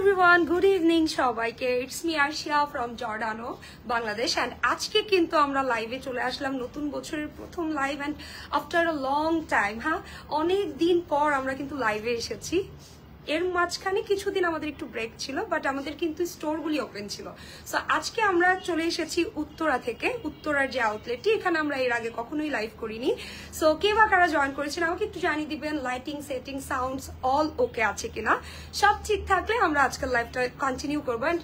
everyone, good evening সবাইকে। It's me Arshia from Giordano, Bangladesh and আজকে কিন্তু আমরা লাইভে চলে আসলাম নতুন বছরের প্রথম live and after a long time, অনেক দিন পর আমরা কিন্তু লাইভে এসেছি। এর মাঝখানে কিছুদিন আমাদের একটু ব্রেক ছিল বাট আমাদের কিন্তু স্টোরগুলি ওপেন ছিল। সো আজকে আমরা চলে এসেছি উত্তরা থেকে, উত্তরার যে আউটলেটটি, এখানে আমরা এর আগে কখনোই লাইভ করিনি। সো কে বা কারা জয়েন করেছেন আমাকে একটু জানিয়ে দিবেন, লাইটিং, সেটিং, সাউন্ডস অল ওকে আছে কিনা। সব ঠিক থাকলে আমরা আজকের লাইভটা কন্টিনিউ করবো। অ্যান্ড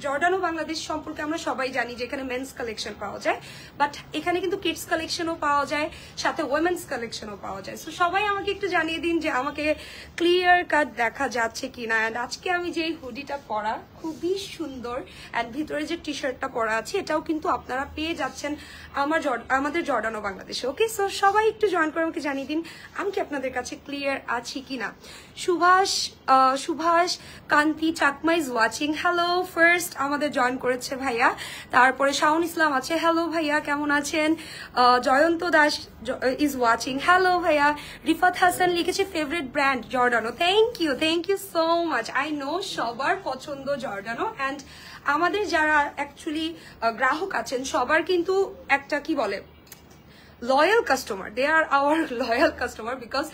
জর্ডানো বাংলাদেশ সম্পর্কে আমরা সবাই জানি যে এখানে মেন্স কালেকশন পাওয়া যায়, বাট এখানে কিন্তু কিডস কালেকশনও পাওয়া যায়, সাথে ওমেন্স কালেকশনও পাওয়া যায়। সো সবাই আমাকে একটু জানিয়ে দিন যে আমাকে ক্লিয়ার কাট দেখা যাচ্ছে কিনা। এন্ড আজকে আমি যে হুডিটা পরা খুবই সুন্দর এন্ড ভিতরে যে টি শার্টটা পরা আছে এটাও কিন্তু আপনারা পেয়ে যাচ্ছেন আমাদের জর্ডানো বাংলাদেশে। ওকে, সো সবাই একটু জয়েন করে আমাকে জানিয়ে দিন আমি কি আপনাদের কাছে ক্লিয়ার আছি কিনা। Subhash Kanti Chakma is watching, hello. First আমাদের জয়েন করেছে ভাইয়া, তারপরে শাওন ইসলাম আছে, হ্যালো ভাইয়া কেমন আছেন। Joyanta Das is watching, hello ভাইয়া। রিফাত হাসান লিখেছে favourite brand Jordano, thank you so much. I know সবার পছন্দ জর্ডানো অ্যান্ড আমাদের যারা অ্যাকচুয়ালি গ্রাহক আছেন সবার কিন্তু একটা কি বলে loyal customer, they are our loyal customer because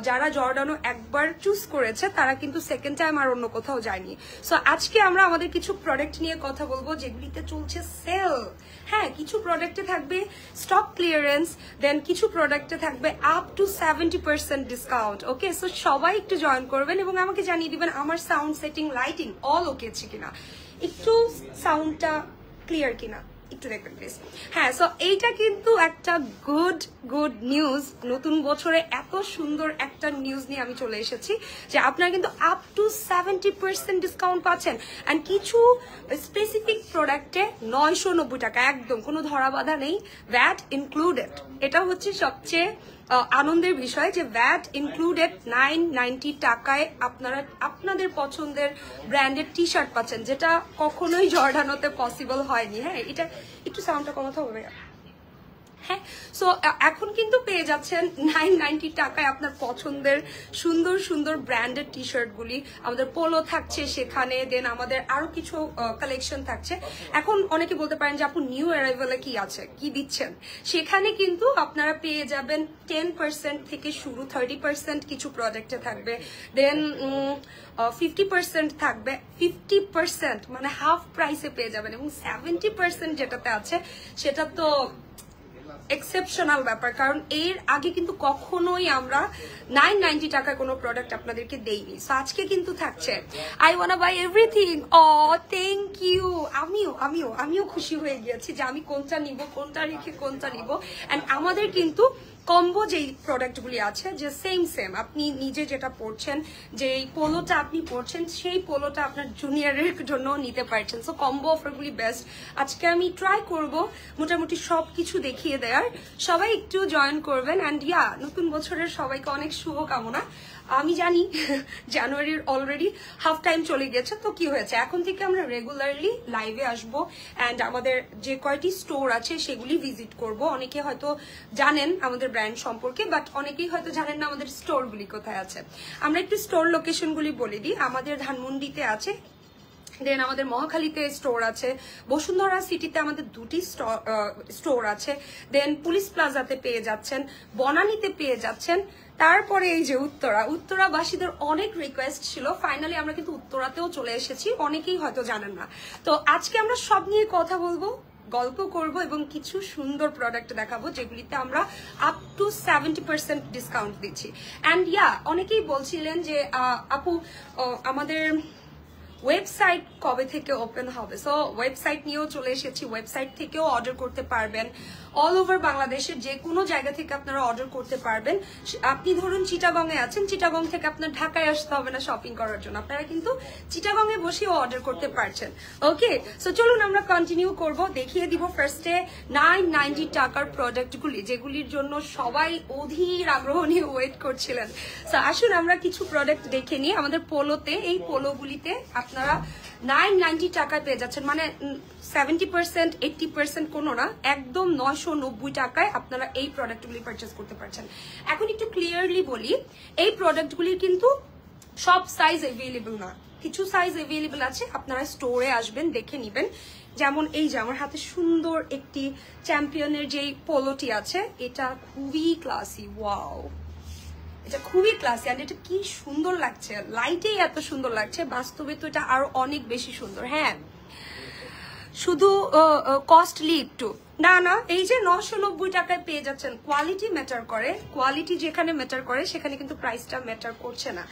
যারা জর্ডানো একবার চুজ করেছে তারা কিন্তু সেকেন্ড টাইম আর অন্য কোথাও যায়নি। সো আজকে আমরা আমাদের কিছু প্রোডাক্ট নিয়ে কথা বলবো যেগুলিতে চলছে সেল। হ্যাঁ, কিছু প্রোডাক্টে থাকবে স্টক ক্লিয়ারেন্স, দেন কিছু প্রোডাক্টে থাকবে up to 70% discount. Okay, so সবাই একটু জয়েন করবেন এবং আমাকে জানিয়ে দিবেন আমার সাউন্ড, সেটিং, লাইটিং অল ওকে আছে কিনা, একটু সাউন্ডটা ক্লিয়ার কিনা একটু দেখবেন প্লিজ। হ্যাঁ, সো এইটা কিন্তু একটা গুড নিউজ। নতুন বছরে এত সুন্দর একটা নিউজ নিয়ে আমি চলে এসেছি যে আপনারা কিন্তু আপ টু 70% ডিসকাউন্ট পাচ্ছেন অ্যান্ড কিছু স্পেসিফিক প্রোডাক্টে 990 টাকা, একদম কোনো ধরা বাধা নেই, ভ্যাট ইনক্লুডেড। এটা হচ্ছে সবচেয়ে আনন্দের বিষয় যে ভ্যাট ইনক্লুডেড 990 টাকায় আপনারা আপনাদের পছন্দের ব্র্যান্ডের টি শার্ট পাচ্ছেন, যেটা কখনোই জর্ডানোতে পসিবল হয়নি। হ্যাঁ, এটা একটু সাউন্ডটা কমাতে হবে। হ্যাঁ, সো এখন কিন্তু পেয়ে যাচ্ছেন 990 টাকায় আপনার পছন্দের সুন্দর সুন্দর ব্র্যান্ডেড টি শার্টগুলি। আমাদের পোলো থাকছে সেখানে, দেন আমাদের আরো কিছু কালেকশন থাকছে। এখন অনেকে বলতে পারেন যে আপু নিউ অ্যারাইভালে কি আছে, কি দিচ্ছেন। সেখানে কিন্তু আপনারা পেয়ে যাবেন 10% থেকে শুরু, 30% কিছু প্রোডাক্টে থাকবে, দেন 50% থাকবে, 50% মানে হাফ প্রাইসে পেয়ে যাবেন, এবং 70% যেটাতে আছে সেটা তো এক্সেপশনাল ব্যাপার, কারণ এর আগে কিন্তু কখনোই আমরা 990 টাকায় কোনো প্রোডাক্ট আপনাদেরকে দেইনি। সো আজকে কিন্তু থাকছে I wanna buy everything. Thank you. আমিও খুশি হয়ে গিয়েছি যে আমি কোনটা নিব, কোনটা রেখে কোনটা নিব। অ্যান্ড আমাদের কিন্তু কম্বো যেই প্রোডাক্টগুলি আছে যে সেম আপনি নিজে যেটা পড়ছেন, যে পোলোটা আপনি পড়ছেন সেই পোলোটা আপনার জুনিয়রের জন্য নিতে পারছেন। সো কম্বো অফারগুলি বেস্ট। আজকে আমি ট্রাই করব মোটামুটি সবকিছু দেখিয়ে দেওয়ার। সবাই একটু জয়েন করবেন অ্যান্ড নতুন বছরের সবাইকে অনেক শুভকামনা। আমি জানি জানুয়ারির অলরেডি হাফ টাইম চলে গেছে, তো কি হয়েছে, এখন থেকে আমরা রেগুলারলি লাইভে আসবো অ্যান্ড আমাদের যে কয়টি স্টোর আছে সেগুলি ভিজিট করব। অনেকে হয়তো জানেন আমাদের ব্র্যান্ড সম্পর্কে, বাট অনেকেই হয়তো জানেন না আমাদের স্টোরগুলি কোথায় আছে। আমরা একটু স্টোর লোকেশনগুলি বলে দিই। আমাদের ধানমন্ডিতে আছে, দেন আমাদের মহাখালীতে স্টোর আছে, বসুন্ধরা সিটিতে আমাদের 2টি স্টোর আছে, দেন পুলিশ প্লাজাতে পেয়ে যাচ্ছেন, বনানীতে পেয়ে যাচ্ছেন, তারপরে এই যে উত্তরাবাসীদের অনেক রিকোয়েস্ট ছিল, ফাইনালি আমরা কিন্তু উত্তরাতেও চলে এসেছি, অনেকেই হয়তো জানেন না। তো আজকে আমরা সব নিয়ে কথা বলবো, গল্প করব এবং কিছু সুন্দর প্রোডাক্ট দেখাবো যেগুলিতে আমরা আপ টু 70% ডিসকাউন্ট দিচ্ছি। অ্যান্ড অনেকেই বলছিলেন যে আপু আমাদের ওয়েবসাইট কবে থেকে ওপেন হবে। সো ওয়েবসাইট নিয়েও চলে এসেছি, ওয়েবসাইট থেকেও অর্ডার করতে পারবেন। অল ওভার বাংলাদেশের যে কোনো জায়গা থেকে আপনারা অর্ডার করতে পারবেন। আপনি ধরুন চিটাগংয়ে আছেন, চিটাগং থেকে আপনার ঢাকায় আসতে হবে না শপিং করার জন্য, আপনারা কিন্তু চিটাগংয়ে বসেও অর্ডার করতে পারছেন। ওকে, সো চলুন আমরা কন্টিনিউ করব। দেখিয়ে দিব ফার্স্টে 990 টাকার প্রোডাক্টগুলি, যেগুলির জন্য সবাই অধীর আগ্রহ নিয়ে ওয়েট করছিলেন। সো আসুন আমরা কিছু প্রোডাক্ট দেখে নিই। আমাদের পোলোতে, এই পোলোগুলিতে আপনারা 990 টাকায় পেয়ে যাচ্ছেন, মানে 70% 80% কোনো না, একদম 990 টাকায় আপনারা এই প্রোডাক্টগুলি পারচেস করতে পারছেন। এখন একটু ক্লিয়ারলি বলি, এই প্রোডাক্টগুলির কিন্তু সব সাইজ অ্যাভেলেবল না, কিছু সাইজ অ্যাভেলেবল আছে, আপনারা স্টোরে আসবেন দেখে নেবেন। যেমন এই যে আমার হাতে সুন্দর একটি চ্যাম্পিয়নের যেই পোলোটি আছে, এটা খুবই ক্লাসি। ওয়াও, এটা খুবই ক্লাসি, আর এটা কি সুন্দর লাগছে, লাইটেই এত সুন্দর লাগছে, বাস্তবে তো এটা আরো অনেক বেশি সুন্দর। হ্যাঁ, শুধু কস্টলি একটু না, না, এই যে 990 টাকায় পেয়ে যাচ্ছেন। কোয়ালিটি ম্যাটার করে, কোয়ালিটি যেখানে ম্যাটার করে সেখানে কিন্তু প্রাইসটা ম্যাটার করছে না।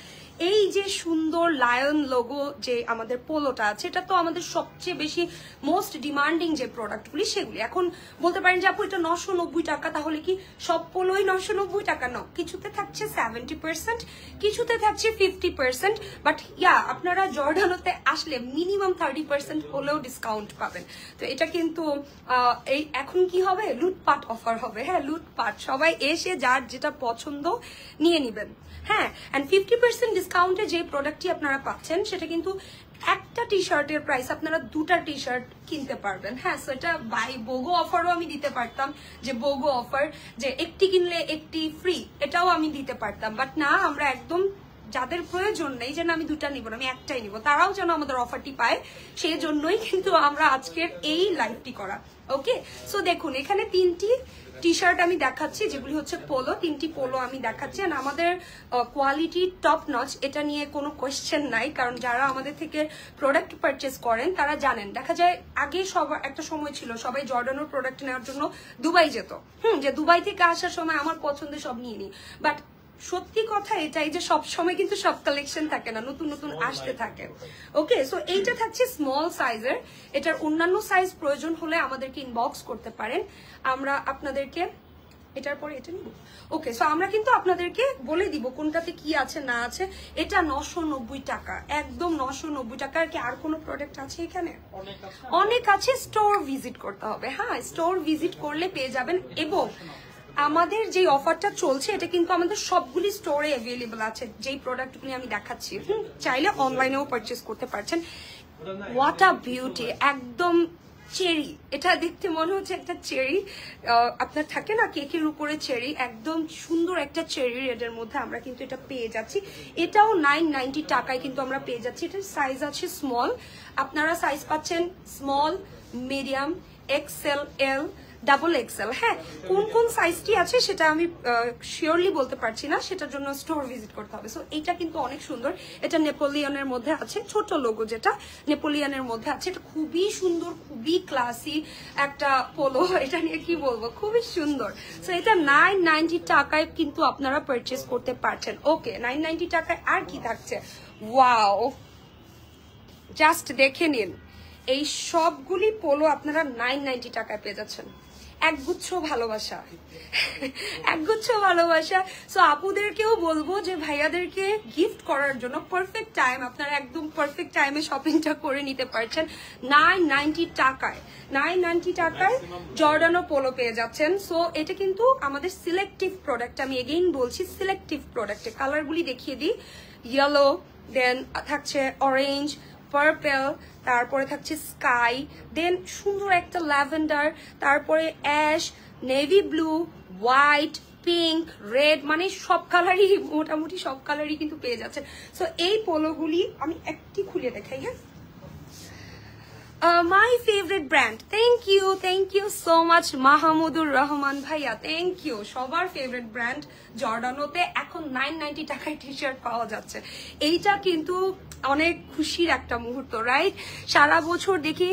এই যে সুন্দর লায়ন লোগো যে আমাদের পোলোটা আছে, এটা তো আমাদের সবচেয়ে বেশি মোস্ট ডিমান্ডিং যে প্রোডাক্টগুলি সেগুলি। এখন বলতে পারেন যে আপু এটা 990 টাকা, তাহলে কি সব পোলোই 990 টাকা? না, কিছুতে থাকছে 70%, কিছুতে থাকছে 50%, বাট ইয়া আপনারা জর্ডানোতে আসলে মিনিমাম 30% হলেও ডিসকাউন্ট পাবেন। তো এটা কিন্তু এই এখন কি হবে, লুটপাট অফার হবে। হ্যাঁ, লুটপাট, সবাই এসে যার যেটা পছন্দ নিয়ে নেবেন। হ্যাঁ, এন্ড 50% ডিসকাউন্টে যে প্রোডাক্টটি আপনারা পাচ্ছেন সেটা কিন্তু একটা টি শার্টের প্রাইস আপনারা দুটা টি শার্ট কিনতে পারবেন। হ্যাঁ, সো এটা বাই বোগো অফারও আমি দিতে পারতাম, যে বোগো অফার যে একটি কিনলে একটি ফ্রি, এটাও আমি দিতে পারতাম, বাট না, আমরা একদম যাদের প্রয়োজন নেই যে না আমি দুটা নিব না, আমি একটাই নিব, তারাও যেন আমাদের অফারটি পায়, সেই জন্যই কিন্তু আমরা আজকের এই লাইভটি করা। ওকে, সো দেখুন এখানে 3টি টি শার্ট আমি দেখাচ্ছি, যেগুলি হচ্ছে পোলো, 3টি পোলো আমি দেখাচ্ছি। আর আমাদের কোয়ালিটি টপ নচ, এটা নিয়ে কোনো কোয়েশ্চেন নাই, কারণ যারা আমাদের থেকে প্রোডাক্ট পারচেস করেন তারা জানেন। দেখা যায় আগে সবার একটা সময় ছিল সবাই জর্ডানোর প্রোডাক্ট নেওয়ার জন্য দুবাই যেত, যে দুবাই থেকে আসার সময় আমার পছন্দের সব নিয়ে নিই, বাট সত্যি কথা এটাই যে সব সময় কিন্তু সব কালেকশন থাকে না, নতুন নতুন আসতে থাকে। ওকে, সো এইটা থাকছে স্মল সাইজের, এটার অন্যান্য সাইজ প্রয়োজন হলে আমাদেরকে ইনবক্স করতে পারেন, আমরা আপনাদেরকে এটার পরে এটা নিব। ওকে, সো আমরা কিন্তু আপনাদেরকে বলে দিব কোনটাতে কি আছে না আছে। এটা 990 টাকা, একদম 990 টাকা। কি আর কোনো প্রোডাক্ট আছে এখানে? অনেক আছে, স্টোর ভিজিট করতে হবে। হ্যাঁ, স্টোর ভিজিট করলে পেয়ে যাবেন। এবং আমাদের যে অফারটা চলছে এটা কিন্তু আমাদের সবগুলি স্টোরে অ্যাভেলেবল আছে, যেই প্রোডাক্টগুলি আমি দেখাচ্ছি। চাইলে অনলাইনেও পারচেস করতে পারছেন। হোয়াট আ বিউটি, একদম চেরি, এটা দেখতে মনে হচ্ছে একটা চেরি, আপনার থাকে না কেকের উপরে চেরি, একদম সুন্দর একটা চেরি রেডের মধ্যে আমরা কিন্তু এটা পেয়ে যাচ্ছি। এটাও 990 টাকায় কিন্তু আমরা পেয়ে যাচ্ছি। এটার সাইজ আছে স্মল, আপনারা সাইজ পাচ্ছেন স্মল, মিডিয়াম, এক্সেল, এল, ডাবল এক্সেল। হ্যাঁ, কোন কোন সাইজটি আছে সেটা আমি শিওরলি বলতে পারছি না, সেটার জন্য স্টোর ভিজিট করতে হবে। সো এইটা কিন্তু অনেক সুন্দর, এটা নেপোলিয়নের মধ্যে আছে, ছোট লোগো যেটা নেপোলিয়নের মধ্যে আছে, এটা খুবই সুন্দর, খুবই ক্লাসি একটা পোলো, এটা নিয়ে কি বলবো, খুবই সুন্দর। সো এটা 990 টাকায় কিন্তু আপনারা পারচেস করতে পারছেন। ওকে, 990 টাকায় আর কি থাকছে? ওয়াও, জাস্ট দেখে নিন, এই সবগুলি পোলো আপনারা 990 টাকায় পেয়ে যাচ্ছেন। একগুচ্ছ ভালোবাসা, একগুচ্ছ ভালোবাসা। সো আপুদেরকেও বলবো যে ভাইয়াদেরকে গিফট করার জন্য পারফেক্ট টাইম, আপনারা একদম পারফেক্ট টাইমে শপিংটা করে নিতে পারছেন 990 টাকায়। 990 টাকায় জর্ডানো পোলো পেয়ে যাচ্ছেন। সো এটা কিন্তু আমাদের সিলেক্টিভ প্রোডাক্ট, আমি এগেইন বলছি সিলেক্টিভ প্রোডাক্টে কালারগুলি দেখিয়ে দিই। ইয়েলো, দেন থাকছে অরেঞ্জ, পার্পল, তারপরে থাকছে স্কাই, দেন সুন্দর একটা ল্যাভেন্ডার, তারপরে ash, navy blue, white, pink, red, মানে সব কালারই, মোটামুটি সব কালারই কিন্তু পেয়ে যাচ্ছেন। সো এই পোলোগুলি আমি একটি খুলে দেখাই। হ্যাঁ, my favourite brand, thank you so much Mahmudur Rahman ভাইয়া, থ্যাংক ইউ। সবার ফেভারিট ব্র্যান্ড জর্ডানোতে এখন 990 টাকায় টি শার্ট পাওয়া যাচ্ছে, এইটা কিন্তু অনেক খুশির একটা মুহূর্ত, রাইট? সারা বছর দেখি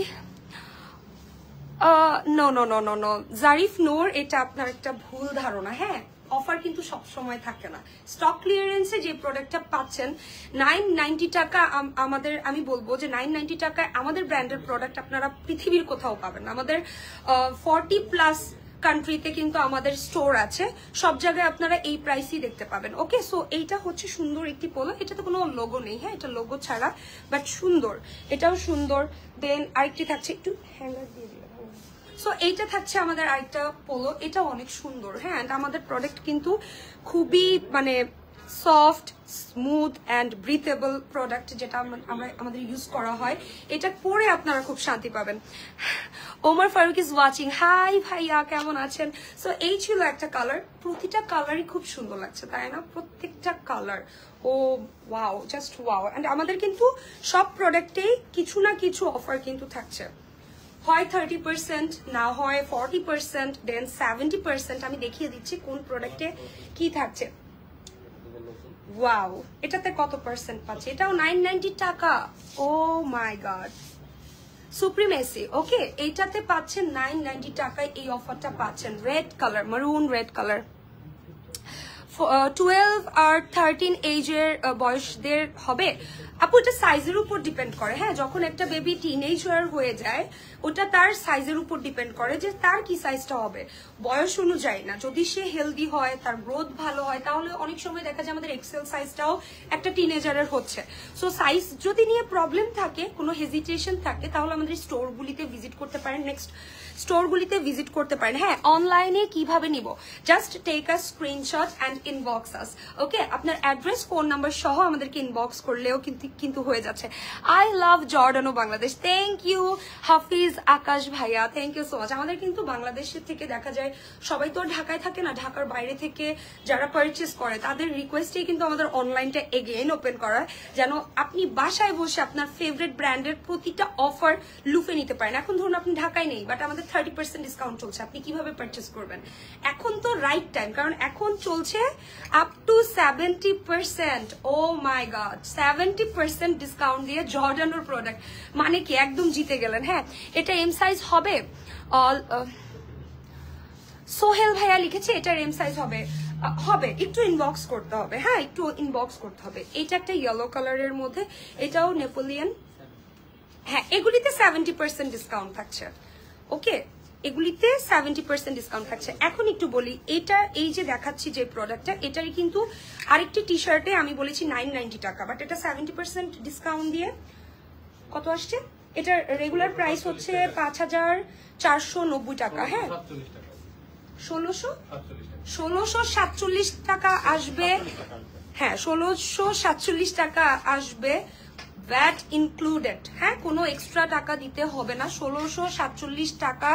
no no no no no Jarif Noor, এটা আপনার একটা ভুল ধারণা। হ্যাঁ, অফার কিন্তু সব সময় থাকে না। স্টক ক্লিয়ারেন্সে যে প্রোডাক্টটা পাচ্ছেন 990 টাকা, আমাদের আমি বলবো যে 990 টাকায় আমাদের ব্র্যান্ডের প্রোডাক্ট আপনারা পৃথিবীর কোথাও পাবেন না। আমাদের 40+ কান্ট্রিতে কিন্তু আমাদের স্টোর আছে, সব জায়গায় আপনারা এই প্রাইসই দেখতে পাবেন। ওকে, সো এইটা হচ্ছে সুন্দর একটি পোলো, এটাতে কোনো লোগো নেই। হ্যাঁ, এটা লোগো ছাড়া, বাট সুন্দর, এটাও সুন্দর। দেন আরেকটি থাকছে, একটু হ্যাঙ্গার দিয়ে দিলাম। সো এইটা থাকছে আমাদের আরেকটা পোলো, এটা অনেক সুন্দর। হ্যাঁ, আমাদের প্রোডাক্ট কিন্তু খুবই মানে সফট স্মুথ অ্যান্ড ব্রিথেবল প্রোডাক্ট, যেটা আমাদের ইউজ করা হয়। এটা পরে আপনারা খুব শান্তি পাবেন। Omar Faruk is watching, hi ভাইয়া কেমন আছেন? সো এই ছিল একটা কালার, প্রতিটা কালারই খুব সুন্দর লাগছে তাই না? প্রত্যেকটা কালার ও ওয়াও, জাস্ট ওয়াও। অ্যান্ড আমাদের কিন্তু সব প্রোডাক্টেই কিছু না কিছু অফার কিন্তু থাকছে, হয় 30%, না হয় 40%, দেন 70%। আমি দেখিয়ে দিচ্ছি কোন প্রোডাক্টে কি থাকছে। ওয়াও, এটাতে কত পার্সেন্ট পাচ্ছে? এটাও 990 টাকা। ও মাই গড, সুপ্রিমেসি। ওকে, এইটাতে পাচ্ছেন 990 টাকায় এই অফারটা পাচ্ছেন। রেড কালার, মারুন রেড কালার। 12 আর 13 এজের বয়সদের হবে আপু, এটা সাইজের উপর ডিপেন্ড করে। হ্যাঁ, যখন একটা বেবি টিনেজার হয়ে যায় ওটা তার সাইজের উপর ডিপেন্ড করে যে তার কি সাইজটা হবে, বয়স অনুযায়ী না। যদি সে হেলদি হয়, তার গ্রোথ ভালো হয়, তাহলে অনেক সময় দেখা যায় আমাদের এক্সেল সাইজটাও একটা টিনেজারের হচ্ছে। সো সাইজ যদি নিয়ে প্রবলেম থাকে, কোনো হেজিটেশন থাকে, তাহলে আমাদের স্টোরগুলিতে ভিজিট করতে পারেন। নেক্সট স্টোরগুলিতে ভিজিট করতে পারেন। হ্যাঁ, অনলাইনে কিভাবে নিব, just take a screenshot and inbox us. Okay, আপনার অ্যাড্রেস ফোন নাম্বার সহ আমাদেরকে ইনবক্স করলেও কিন্তু হয়ে যাচ্ছে। I love Jordano Bangladesh, thank you Hafiz Akash ভাইয়া, থ্যাংক ইউ সো মাচ। আমাদের কিন্তু বাংলাদেশের থেকে দেখা যায় সবাই তো ঢাকায় থাকে না, ঢাকার বাইরে থেকে যারা পারচেস করে তাদের রিকোয়েস্টেই কিন্তু আমাদের অনলাইনটা এগেইন ওপেন করা, যেন আপনি বাসায় বসে আপনার ফেভারিট ব্র্যান্ডের প্রতিটা অফার লুফে নিতে পারেন। এখন ধরুন আপনি ঢাকায় নেই, বাট আমাদের 30% ডিসকাউন্ট চলছে, আপনি কিভাবে পারচেস করবেন? এখন তো রাইট টাইম, কারণ এখন চলছে up to 70%। Oh my god, 70% discount দিয়ে জর্ডানোর প্রোডাক্ট, মানে কি একদম জিতে গেলেন। হ্যাঁ, এটা এম সাইজ হবে। সোহেল ভাইয়া লিখেছে এটার এম সাইজ হবে, একটু ইনবক্স করতে হবে। হ্যাঁ, একটু ইনবক্স করতে হবে। এটা একটা ইয়েলো কালারের মধ্যে, এটাও নেপোলিয়ান। হ্যাঁ, এগুলিতে 70% ডিসকাউন্ট থাকছে। ওকে, এগুলিতে 70% ডিসকাউন্ট থাকছে। এখন একটু বলি, এটা এই যে দেখাচ্ছি যে প্রোডাক্টটা, এটারই কিন্তু আরেকটি টি শার্টে আমি বলেছি 990 টাকা, বাট এটা 70% ডিসকাউন্ট দিয়ে কত আসছে? এটার রেগুলার প্রাইস হচ্ছে 5490 টাকা। হ্যাঁ, 1647 টাকা আসবে। হ্যাঁ, 1647 টাকা আসবে, ভ্যাট ইনক্লুডেড। হ্যাঁ, কোনো এক্সট্রা টাকা দিতে হবে না। 1647 টাকা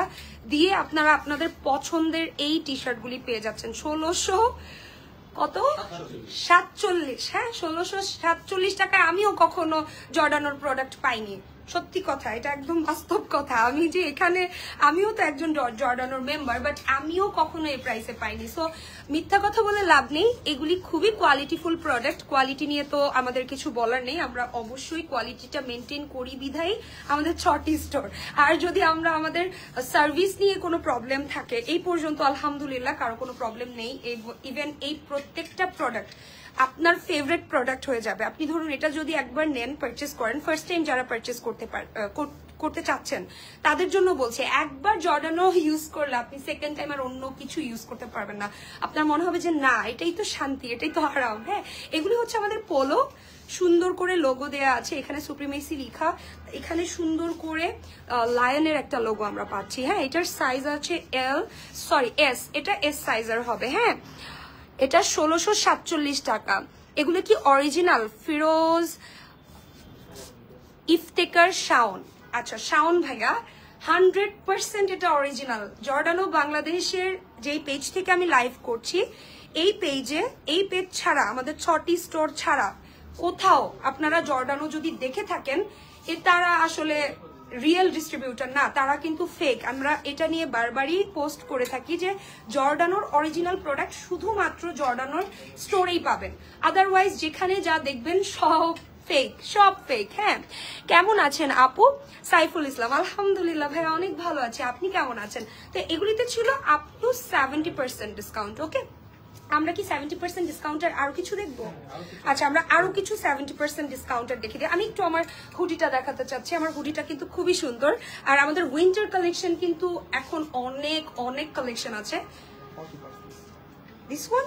দিয়ে আপনারা আপনাদের পছন্দের এই টি শার্টগুলি পেয়ে যাচ্ছেন। 1647। হ্যাঁ, 1647 টাকায় আমিও কখনো জর্ডানোর প্রোডাক্ট পাইনি। সত্যি কথা, এটা একদম বাস্তব কথা। আমি যে এখানে, আমিও তো একজন জর্ডানোর মেম্বার, বাট আমিও কখনো এই প্রাইসে পাইনি। সো মিথ্যা কথা বলে লাভ নেই, এগুলি খুবই কোয়ালিটিফুল প্রোডাক্ট। কোয়ালিটি নিয়ে তো আমাদের কিছু বলার নেই, আমরা অবশ্যই কোয়ালিটিটা মেনটেন করি বিধাই আমাদের 6টি স্টোর। আর যদি আমরা আমাদের সার্ভিস নিয়ে কোনো প্রবলেম থাকে, এই পর্যন্ত আলহামদুলিল্লাহ কারো কোনো প্রবলেম নেই। ইভেন এই প্রত্যেকটা প্রোডাক্ট আপনার ফেভারিট প্রোডাক্ট হয়ে যাবে। আপনি ধরুন এটা যদি একবার নেন, পারচেস করেন, ফার্স্ট টাইম যারা পারচেস করতে চাচ্ছেন তাদের জন্য বলছি, একবার জর্ডানো ইউজ করলে আপনি সেকেন্ড টাইম আর অন্য কিছু ইউজ করতে পারবেন না। আপনার মনে হবে যে না, এটাই তো শান্তি, এটাই তো আরাম। হ্যাঁ, এগুলি হচ্ছে আমাদের পোলো, সুন্দর করে লোগো দেয়া আছে, এখানে সুপ্রিমেসি লেখা, এখানে সুন্দর করে লায়নের একটা লোগো আমরা পাচ্ছি। হ্যাঁ, এটার সাইজ আছে এস, এটা এস সাইজের হবে। হ্যাঁ, এটা 1647 টাকা। এগুলো কি অরিজিনাল? ফিরোজ ইফতেকার শাওন। আচ্ছা শাওন ভাইয়া, 100% এটা অরিজিনাল। জর্ডানো বাংলাদেশের যেই পেজ থেকে আমি লাইভ করছি, এই পেজ ছাড়া, আমাদের 6টি স্টোর ছাড়া কোথাও আপনারা জর্ডানো যদি দেখে থাকেন, তারা আসলে রিয়েল ডিস্ট্রিবিউটর না, তারা কিন্তু ফেক। আমরা এটা নিয়ে বারবারই পোস্ট করে থাকি যে জর্ডানোর অরিজিনাল প্রোডাক্ট শুধুমাত্র জর্ডানোর স্টোরেই পাবেন, আদারওয়াইজ যেখানে যা দেখবেন সব ফেক। হ্যাঁ, কেমন আছেন আপু? সাইফুল ইসলাম, আলহামদুলিল্লাহ ভাই অনেক ভালো আছে, আপনি কেমন আছেন? তো এগুলিতে ছিল আপ টু 70% ডিসকাউন্ট। ওকে, আমরা কি 70% ডিসকাউন্টের আরো কিছু দেখবো? আচ্ছা, আমরা আরো কিছু 70% ডিসকাউন্টের দেখে দিই। আমি একটু আমার হুডিটা দেখাতে চাচ্ছি। আমার হুডিটা কিন্তু খুবই সুন্দর, আর আমাদের উইন্টার কালেকশন কিন্তু এখন অনেক কালেকশন আছে। দিস ওয়ান,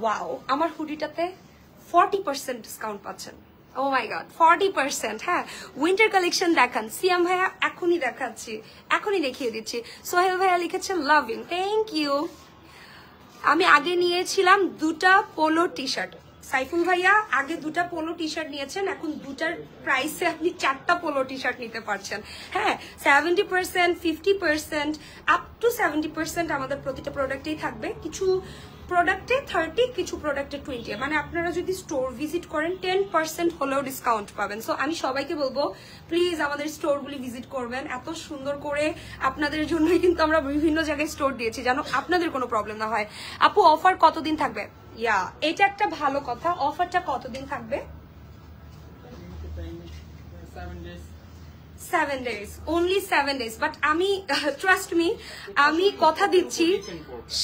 ওয়াও, আমার হুডিটাতে 40% ডিসকাউন্ট পাচ্ছেন। ও মাই গড, 40%। হ্যাঁ, উইন্টার কালেকশন দেখান। সিয়াম ভাইয়া এখনই দেখাচ্ছি, এখনই দেখিয়ে দিচ্ছি। সোহেল ভাইয়া লিখেছেন লাভিং, থ্যাংক ইউ। আমি আগে নিয়েছিলাম 2টা পোলো টি শার্ট। সাইফুল ভাইয়া আগে 2টা পোলো টি শার্ট নিয়েছেন, এখন 2টার প্রাইসে আপনি 4টা পোলো টি শার্ট নিতে পারছেন। হ্যাঁ, 70%, 50%, আপ টু 70% আমাদের প্রতিটা প্রোডাক্টেই থাকবে। কিছু প্রোডাক্টে 30, কিছু প্রোডাক্টে 20। মানে আপনারা যদি স্টোর ভিজিট করেন 10% হলেও ডিসকাউন্ট পাবেন। সো আমি সবাইকে বলবো প্লিজ আমাদের স্টোরগুলি ভিজিট করবেন। এত সুন্দর করে আপনাদের জন্যই কিন্তু আমরা বিভিন্ন জায়গায় স্টোর দিয়েছি, যেন আপনাদের কোনো প্রবলেম না হয়। আপু অফার কতদিন থাকবে? ইয়া, এটা একটা ভালো কথা। অফারটা কতদিন থাকবে? 7 days, only 7 days। বাট আমি ট্রাস্ট মি, আমি কথা দিচ্ছি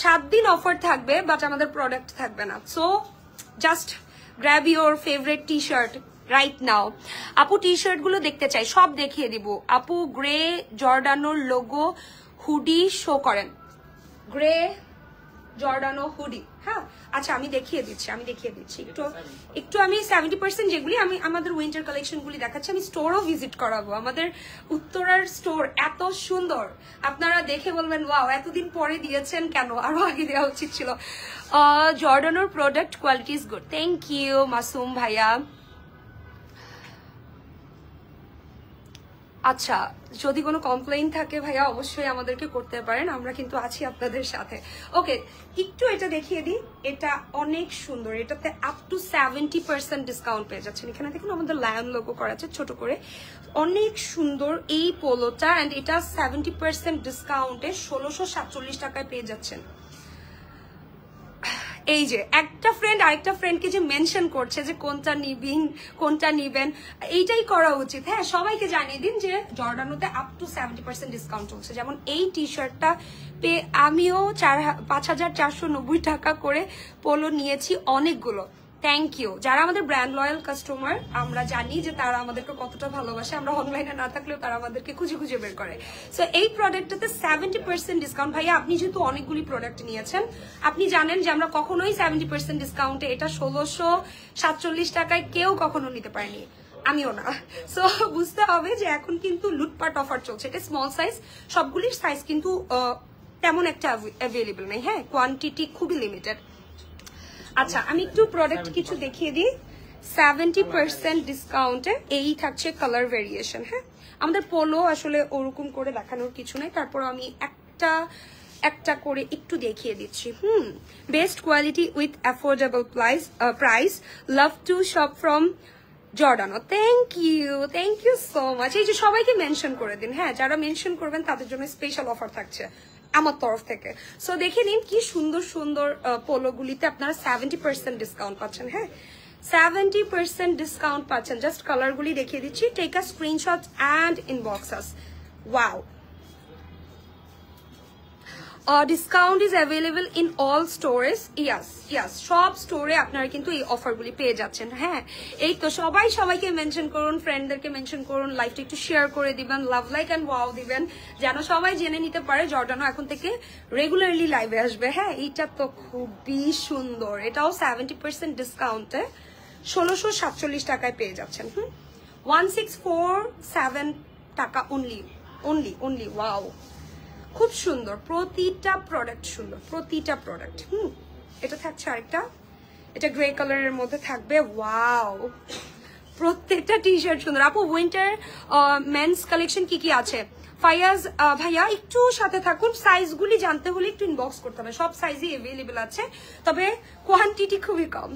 7 দিন অফার থাকবে, বাট আমাদের প্রোডাক্ট থাকবে না। So just grab your favourite T shirt right now. আপু টি শার্ট গুলো দেখতে চাই, সব দেখিয়ে দিব। আপু গ্রে জর্ডানোর লোগো হুডি শো করেন। গ্রে জর্ডানো হুডি, হ্যাঁ আচ্ছা আমি দেখিয়ে দিচ্ছি একটু আমি 70% যেগুলি আমি আমাদের উইন্টার কালেকশন গুলি দেখাচ্ছি। আমি স্টোরও ভিজিট করাবো, আমাদের উত্তরার স্টোর এত সুন্দর, আপনারা দেখে বলবেন ওয়াও এতদিন পরে দিয়েছেন কেন, আরো আগে দেওয়া উচিত ছিল। জর্ডানোর product quality is good. Thank you Masum ভাইয়া। আচ্ছা, যদি কোনো কমপ্লেইন থাকে ভাইয়া অবশ্যই আমাদেরকে করতে পারেন, আমরা কিন্তু আছি আপনাদের সাথে। ওকে, একটু এটা দেখিয়ে দিই। এটা অনেক সুন্দর, এটাতে আপ টু 70% ডিসকাউন্ট পেয়ে যাচ্ছেন। এখানে দেখুন আমাদের লায়ন লোগো করা আছে ছোট করে, অনেক সুন্দর এই পোলোটা। অ্যান্ড এটা 70% ডিসকাউন্টে 1647 টাকায় পেয়ে যাচ্ছেন। এই যে একটা ফ্রেন্ড আরেকটা ফ্রেন্ডকে যে মেনশন করছে যে কোনটা নিবেন, এইটাই করা উচিত। হ্যাঁ, সবাইকে জানিয়ে দিন যে জর্ডানোতে আপ টু 70% ডিসকাউন্ট চলছে। যেমন এই টি শার্টটা পেয়ে আমিও 5490 টাকা করে পোলো নিয়েছি অনেকগুলো। Thank you. যারা আমাদের ব্র্যান্ড লয়াল কাস্টমার, আমরা জানি যে তারা আমাদেরকে কতটা ভালোবাসে। আমরা অনলাইনে না থাকলেও তারা আমাদেরকে খুঁজে খুঁজে বের করে। সো এই প্রোডাক্টটাতে 70% ডিসকাউন্ট। ভাইয়া আপনি যেহেতু অনেকগুলি প্রোডাক্ট নিয়েছেন, আপনি জানেন যে আমরা কখনোই 70% ডিসকাউন্টে এটা 1647 টাকায় কেউ কখনো নিতে পারেনি, আমিও না। সো বুঝতে হবে যে এখন কিন্তু লুটপাট অফার চলছে। এটা স্মল সাইজ, সবগুলির সাইজ কিন্তু তেমন একটা অ্যাভেলেবল নেই। হ্যাঁ, কোয়ান্টিটি খুবই লিমিটেড। আচ্ছা, আমি একটু প্রোডাক্ট কিছু দেখিয়ে দিই। 70% ডিসকাউন্টে এই থাকছে কালার ভেরিয়েশন। হ্যাঁ, আমাদের পোলো আসলে ওরকম করে দেখানোর কিছু নেই, তারপর আমি একটা করে একটু দেখিয়ে দিচ্ছি। Best quality with affordable price, love to shop from Jordano. Thank you so much. এই যে সবাইকে মেনশন করে দিন। হ্যাঁ, যারা মেনশন করবেন তাদের জন্য স্পেশাল অফার থাকছে আমার তরফ থেকে। সো দেখে নিন কি সুন্দর সুন্দর পোলোগুলিতে আপনারা 70% ডিসকাউন্ট পাচ্ছেন। হ্যাঁ, 70% ডিসকাউন্ট পাচ্ছেন। জাস্ট কালারগুলি দেখিয়ে দিচ্ছি। Take a screenshot and inbox us. Wow, discount is available in all stores. Yes, সব স্টোরে আপনারা কিন্তু এই অফারগুলি পেয়ে যাচ্ছেন। হ্যাঁ, এই তো সবাইকে মেনশন করুন, ফ্রেন্ডদেরকে মেনশন করুন, লাইভটা একটু শেয়ার করে দিবেন, লাভ লাইক অ্যান্ড ওয়াও দিবেন, যেন সবাই জেনে নিতে পারে জর্ডানো এখন থেকে রেগুলারলি লাইভে আসবে। হ্যাঁ, এইটা তো খুবই সুন্দর, এটাও 70% ডিসকাউন্টে 1647 টাকায় পেয়ে যাচ্ছেন। 1647 টাকা অনলি। ওয়াও, খুব সুন্দর, প্রতিটা প্রোডাক্ট সুন্দর, প্রতিটা প্রোডাক্ট। এটা থাকছে আরেকটা, এটা গ্রে কালারের মধ্যে থাকবে। ওয়াও, প্রত্যেকটা টি শার্ট সুন্দর। আপু উইন্টার মেন্স কালেকশন কি আছে? ফায়াজ ভাইয়া একটু সাথে থাকুন। সাইজগুলি জানতে হলে একটু ইনবক্স করতে হবে। সব সাইজই অ্যাভেলেবেল আছে, তবে কোয়ান্টিটি খুবই কম।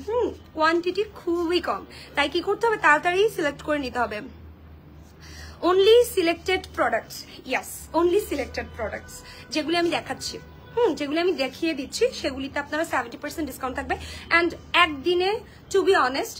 কোয়ান্টিটি খুবই কম, তাই কি করতে হবে, তাড়াতাড়ি সিলেক্ট করে নিতে হবে। only selected products, yes, only selected products যেগুলি আমি দেখাচ্ছি, যেগুলি আমি দেখিয়ে দিচ্ছি সেগুলিতে আপনারা 70% ডিসকাউন্ট থাকবে। অ্যান্ড একদিনে, টু বি অনেস্ট,